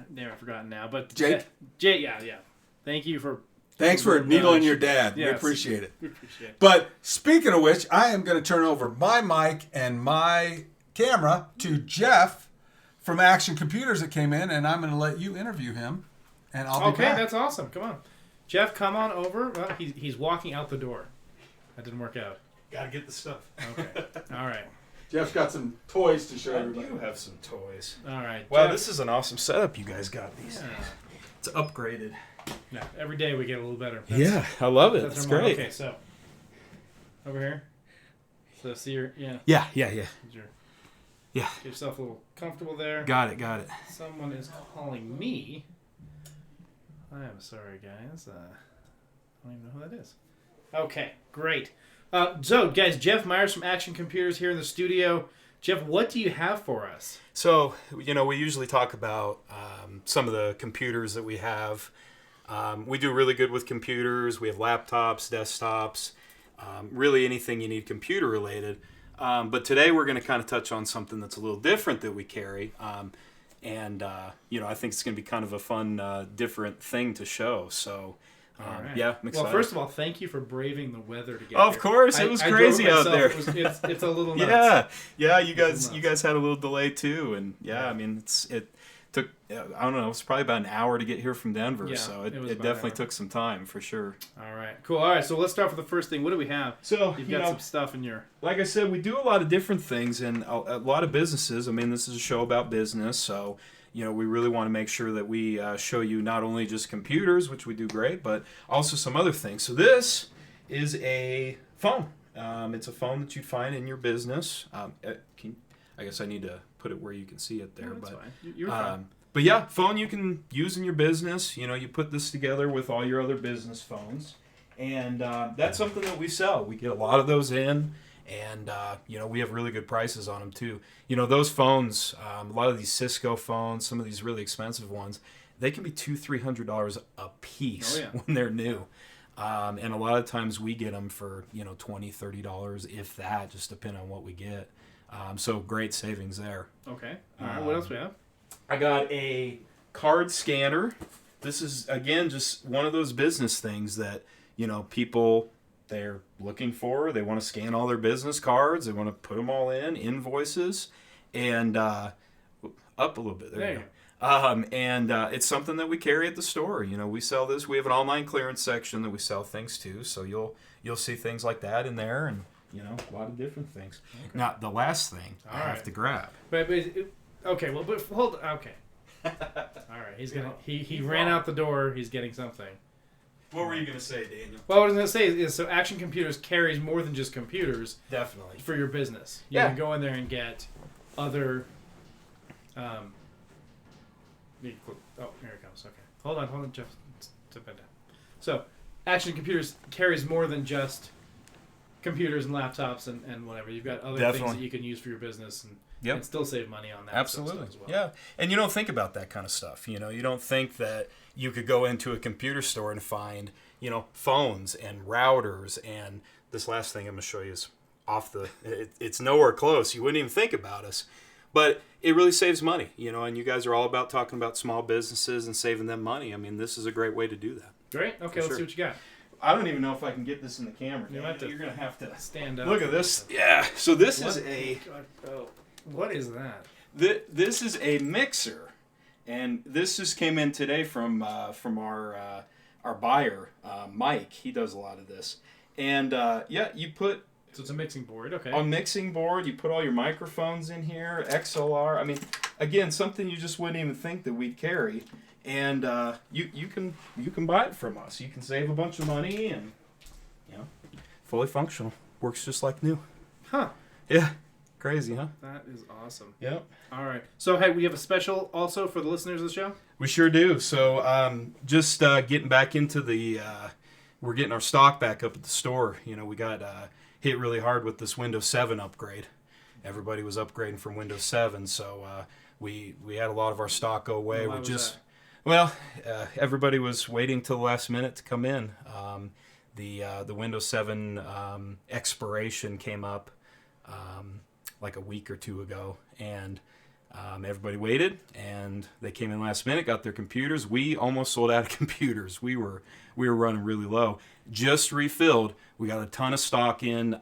name I've forgotten now, but Jake. Jake, yeah. Thank you for. Thanks for needling your dad. Yes. We appreciate it. We appreciate it. But speaking of which, I am going to turn over my mic and my camera to Jeff from Action Computers that came in, and I'm going to let you interview him, and I'll be back. Okay, that's awesome. Come on. Jeff, come on over. Well, he's walking out the door. That didn't work out. Gotta get the stuff. Okay. All right. Jeff's got some toys to show I everybody. do have some toys. All right. Wow, Jeff, this is an awesome setup you guys got these. Yeah. It's upgraded. Yeah, every day we get a little better. I love it. That's It's our motto. great. Okay, so over here. So see your Yeah. Get yourself a little comfortable there. Got it. Someone is calling me. I am sorry, guys. I don't even know who that is. Okay, great. So, guys, Jeff Myers from Action Computers here in the studio. Jeff, what do you have for us? So, we usually talk about some of the computers that we have. We do really good with computers. We have laptops, desktops, really anything you need computer related. But today we're going to kind of touch on something that's a little different that we carry. I think it's going to be kind of a fun, different thing to show. So, All right. yeah, I'm excited. Well, first of all, thank you for braving the weather to get Of here. course, it was crazy out there. It's a little nuts. Yeah. You guys had a little delay too, and I mean, it took I don't know, it was probably about an hour to get here from Denver, Yeah, so it was it about definitely an hour. took some time for sure. All right, cool. All right, so let's start with the first thing. What do we have? So You've got some stuff in your. like I said, we do a lot of different things, and a lot of businesses. I mean, this is a show about business, so we really want to make sure that we show you not only just computers, which we do great, but also some other things. So this is a phone. It's a phone that you'd find in your business. I guess I need to put it where you can see it there. No, that's but fine. You're fine. But yeah, phone you can use in your business. You put this together with all your other business phones, and that's something that we sell. We get a lot of those in. And, we have really good prices on them, too. Those phones, a lot of these Cisco phones, some of these really expensive ones, they can be $200-$300 a piece when they're new. And a lot of times we get them for, $20-$30, if that, just depending on what we get. So great savings there. Okay. All right, what else we have? I got a card scanner. This is, again, just one of those business things that, people... they're looking for. They want to scan all their business cards. They want to put them all in, invoices, and up a little bit. There you go. It's something that we carry at the store. We sell this. We have an online clearance section that we sell things to, so you'll see things like that in there, and a lot of different things. Okay. Now, the last thing I have to grab. But hold. Okay. All right. He ran out the door. He's getting something. What were you going to say, Daniel? Well, what I was going to say is, so Action Computers carries more than just computers. Definitely. For your business. You can go in there and get other... oh, here it comes. Okay. Hold on, Jeff. Step that down. So, Action Computers carries more than just computers and laptops and whatever. You've got other things that you can use for your business and still save money on that. Absolutely. Stuff as well. Yeah. And you don't think about that kind of stuff. You don't think that you could go into a computer store and find, phones and routers, and this last thing I'm going to show you is it's nowhere close. You wouldn't even think about us. But it really saves money, and you guys are all about talking about small businesses and saving them money. I mean, this is a great way to do that. Great. Okay, let's see what you got. I don't even know if I can get this in the camera. You're going to have to stand up. Look at this. Yeah. So this is what is that? This is a mixer, and this just came in today from our buyer, Mike. He does a lot of this, and you put. So it's a mixing board, okay. A mixing board, you put all your microphones in here, XLR. I mean, again, something you just wouldn't even think that we'd carry. And you can buy it from us. You can save a bunch of money and, fully functional. Works just like new. Huh. Yeah. Crazy, huh? That is awesome. Yep. All right. So, hey, we have a special also for the listeners of the show? We sure do. So, just getting back into we're getting our stock back up at the store. We got hit really hard with this Windows 7 upgrade. Everybody was upgrading from Windows 7, so we had a lot of our stock go away. Why was that? Well, everybody was waiting till the last minute to come in. The Windows 7 expiration came up like a week or two ago, and everybody waited, and they came in last minute, got their computers. We almost sold out of computers. We were running really low. Just refilled. We got a ton of stock in.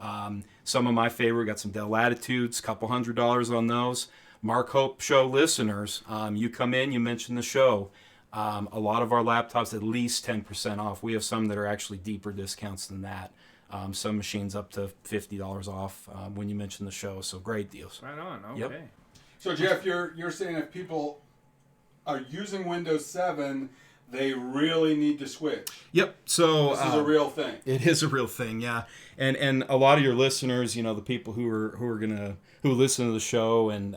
Some of my favorite, got some Dell Latitudes, couple $100 on those. Mark Hope Show listeners, you come in, you mention the show. A lot of our laptops at least 10% off. We have some that are actually deeper discounts than that. Some machines up to $50 off when you mention the show. So great deals. Right on. Okay. Yep. So Jeff, you're saying if people are using Windows 7, they really need to switch. Yep. So this is a real thing. It is a real thing, yeah. And a lot of your listeners, the people who listen to the show, and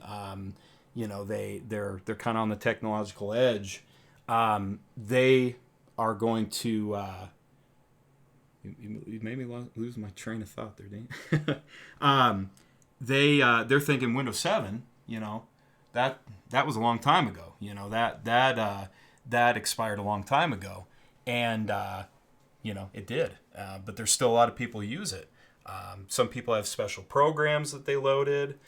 they're kind of on the technological edge. They are going to. You made me lose my train of thought there, Dean. They're thinking Windows 7. That was a long time ago. That expired a long time ago, and it did. But there's still a lot of people who use it. Some people have special programs that they loaded.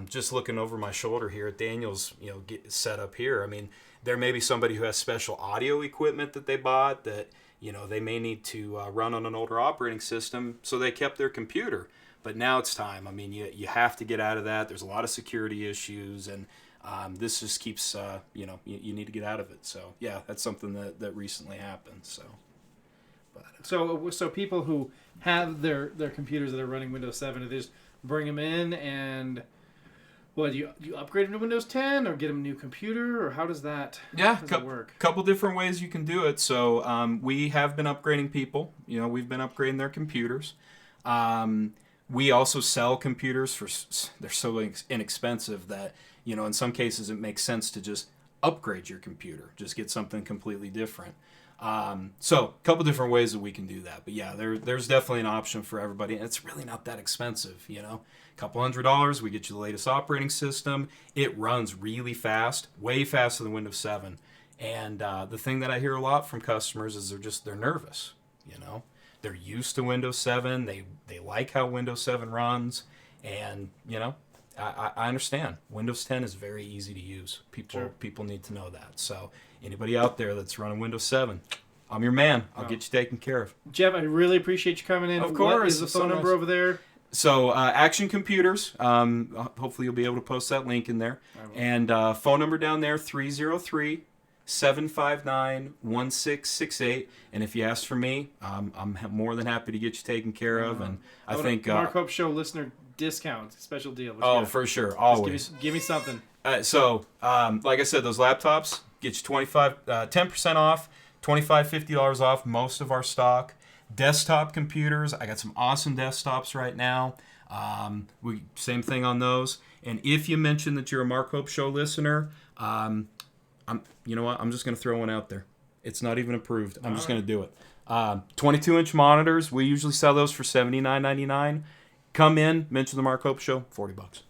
Just looking over my shoulder here at Daniel's, get set up here. I mean, there may be somebody who has special audio equipment that they bought that they may need to run on an older operating system, so they kept their computer. But now it's time. I mean, you have to get out of that. There's a lot of security issues, and this just keeps, you need to get out of it. So, yeah, that's something that recently happened. So, so people who have their computers that are running Windows 7, they just bring them in and, do you upgrade them to Windows 10 or get them a new computer, or how does that work? Couple different ways you can do it. So we have been upgrading people. We've been upgrading their computers. We also sell computers they're so inexpensive that, in some cases it makes sense to just upgrade your computer, just get something completely different. So a couple different ways that we can do that. But yeah, there's definitely an option for everybody. And it's really not that expensive, a couple $100, we get you the latest operating system. It runs really fast, way faster than Windows 7. And the thing that I hear a lot from customers is they're nervous, They're used to Windows 7. They like how Windows 7 runs. And, I understand. Windows 10 is very easy to use. People need to know that. So anybody out there that's running Windows 7, I'm your man. I'll get you taken care of. Jeff, I really appreciate you coming in. Of course. What is the phone number over there? So Action Computers, hopefully you'll be able to post that link in there. And phone number down there, 303-759-1668. And if you ask for me, I'm more than happy to get you taken care of. And I think Mark Hope Show listener discount, special deal. For sure, always. Give me something. So like I said, those laptops get you 10% off, $25, $50 off most of our stock. Desktop computers, I got some awesome desktops right now. Same thing on those. And if you mention that you're a Mark Hope Show listener, you know what? I'm just going to throw one out there. It's not even approved. I'm just going to do it. 22-inch monitors. We usually sell those for $79.99. Come in, mention the Mark Hope Show, $40.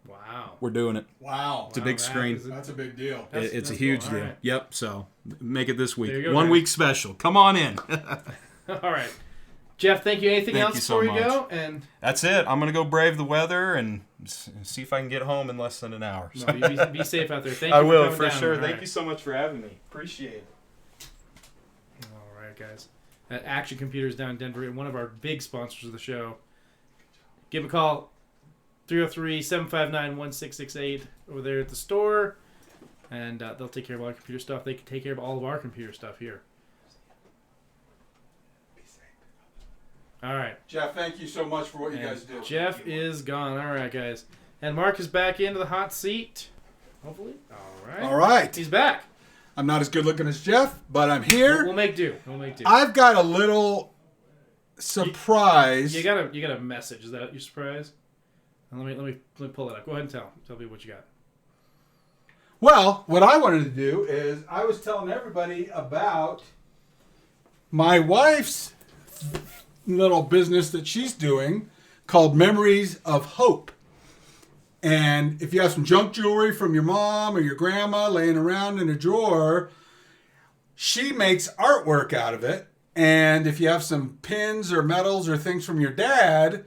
Wow. We're doing it. Wow. It's a big screen. That's a big deal. It's a huge deal. Right. Yep. So make it this week. There you go, 1 man. week special. Come on in. All right. Jeff, thank you. Anything Thank else you so before we much. go? And That's it. I'm gonna go brave the weather and see if I can get home in less than an hour. no, you be safe out there. Thank you. I will coming for down. sure. All Thank right. you so much for having me. Appreciate it. All right, guys. At Action Computers down in Denver, and one of our big sponsors of the show. Give them a call, 303-759-1668 over there at the store, and they'll take care of all our computer stuff. They can take care of all of our computer stuff here. All right. Jeff, thank you so much for what you guys do. Jeff is gone. All right, guys. And Mark is back into the hot seat. Hopefully. All right. All right. He's back. I'm not as good looking as Jeff, but I'm here. We'll make do. We'll make do. I've got a little surprise. You got a message. Is that your surprise? Let me pull it up. Go ahead and tell me what you got. Well, what I wanted to do is I was telling everybody about my wife's little business that she's doing called Memories of Hope. And if you have some junk jewelry from your mom or your grandma laying around in a drawer, she makes artwork out of it. And if you have some pins or medals or things from your dad,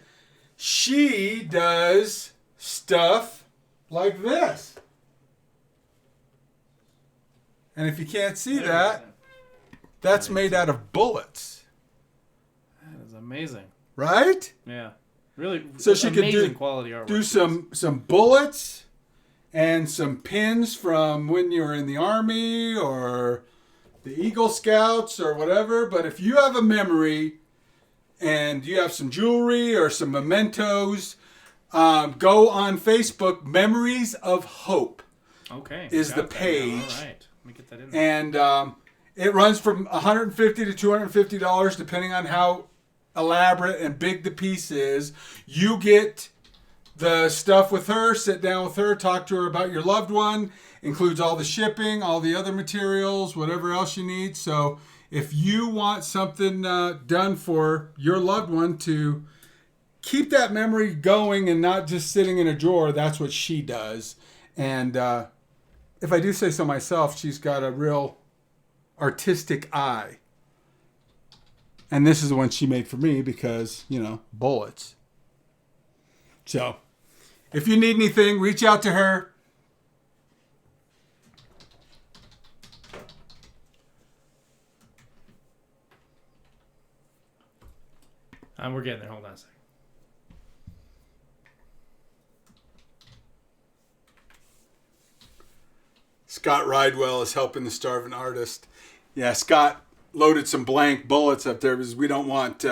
she does stuff like this. And if you can't see that, that's made out of bullets. That is amazing. Right? Yeah. Really So she could amazing quality artwork. do some bullets and some pins from when you were in the Army or the Eagle Scouts or whatever. But if you have a memory and you have some jewelry or some mementos, go on Facebook. Memories of Hope Okay. is got the that now. page. All right. Let me get that in there. And it runs from $150 to $250 depending on how elaborate and big the piece is. You get the stuff with her, sit down with her, talk to her about your loved one. Includes all the shipping, all the other materials, whatever else you need. So if you want something done for your loved one to keep that memory going and not just sitting in a drawer, that's what she does. And if I do say so myself, she's got a real artistic eye. And this is the one she made for me because, bullets. So, if you need anything, reach out to her. We're getting there. Hold on a second. Scott Ridewell is helping the starving artist. Yeah, Scott loaded some blank bullets up there because we don't want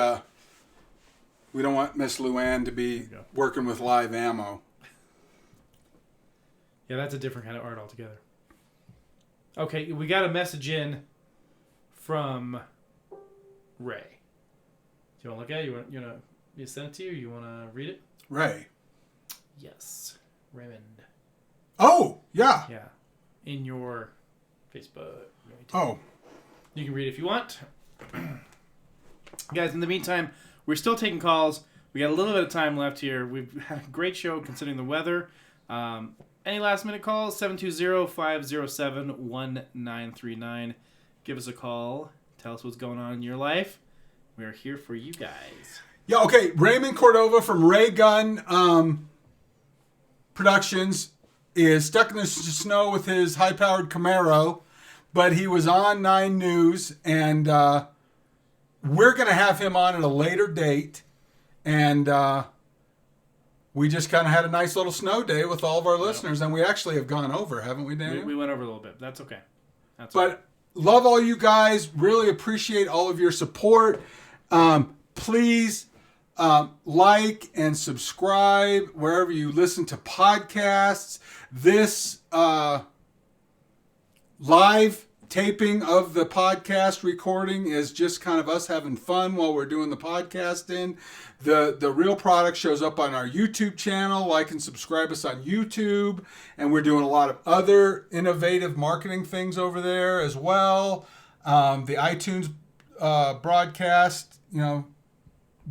Miss Luann to be working with live ammo. Yeah, that's a different kind of art altogether. Okay, we got a message in from Ray. Do you want to look at it? You want me to send it to you? You want to read it? Ray. Yes. Raymond. Oh, yeah. Yeah. In your Facebook. Oh. You can read it if you want. Guys, in the meantime, we're still taking calls. We got a little bit of time left here. We've had a great show considering the weather. Any last minute calls? 720-507-1939. Give us a call. Tell us what's going on in your life. We are here for you guys. Yeah, okay. Raymond Cordova from Ray Gun Productions is stuck in the snow with his high-powered Camaro, but he was on 9 News, and we're going to have him on at a later date, and we just kind of had a nice little snow day with all of our listeners, and we actually have gone over, haven't we, Daniel? We went over a little bit. That's okay. But love all you guys. Really appreciate all of your support. Please like and subscribe wherever you listen to podcasts. This live taping of the podcast recording is just kind of us having fun while we're doing the podcasting. The real product shows up on our YouTube channel. Like and subscribe us on YouTube. And we're doing a lot of other innovative marketing things over there as well. The iTunes broadcast,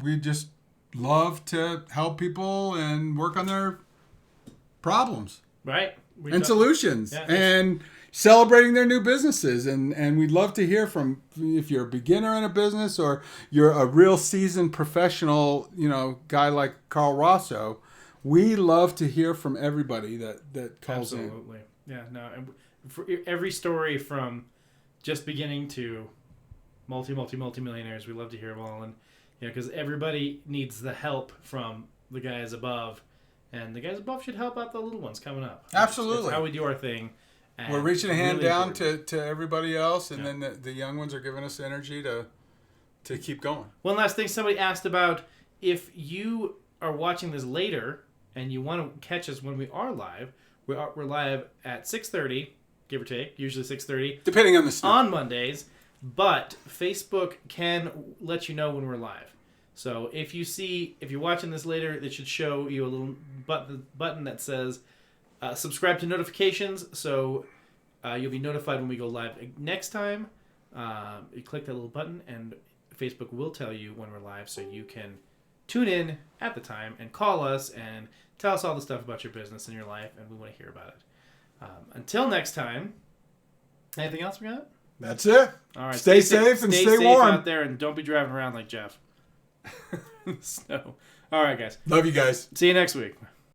we just love to help people and work on their problems. Right. And solutions. Yeah, and, celebrating their new businesses. And we'd love to hear from, if you're a beginner in a business or you're a real seasoned professional, guy like Carl Rosso. We love to hear from everybody that calls in. Absolutely. Yeah, no. And for every story from just beginning to multi-millionaires, we love to hear them all. And, because everybody needs the help from the guys above. And the guys above should help out the little ones coming up. Absolutely. It's how we do our thing. And we're reaching a hand really down to everybody else, and Yeah. then the young ones are giving us energy to keep going. One last thing somebody asked about, if you are watching this later and you want to catch us when we are live, we're live at 6:30, give or take, usually 6:30. Depending on the snow. On Mondays, but Facebook can let you know when we're live. So if you're watching this later, it should show you a little button that says subscribe to notifications, so you'll be notified when we go live next time. You click that little button, and Facebook will tell you when we're live, so you can tune in at the time and call us and tell us all the stuff about your business and your life, and we want to hear about it. Until next time, anything else we got? That's it. All right. Stay safe and stay warm out there, and don't be driving around like Jeff. Snow. All right, guys. Love you guys. See you next week.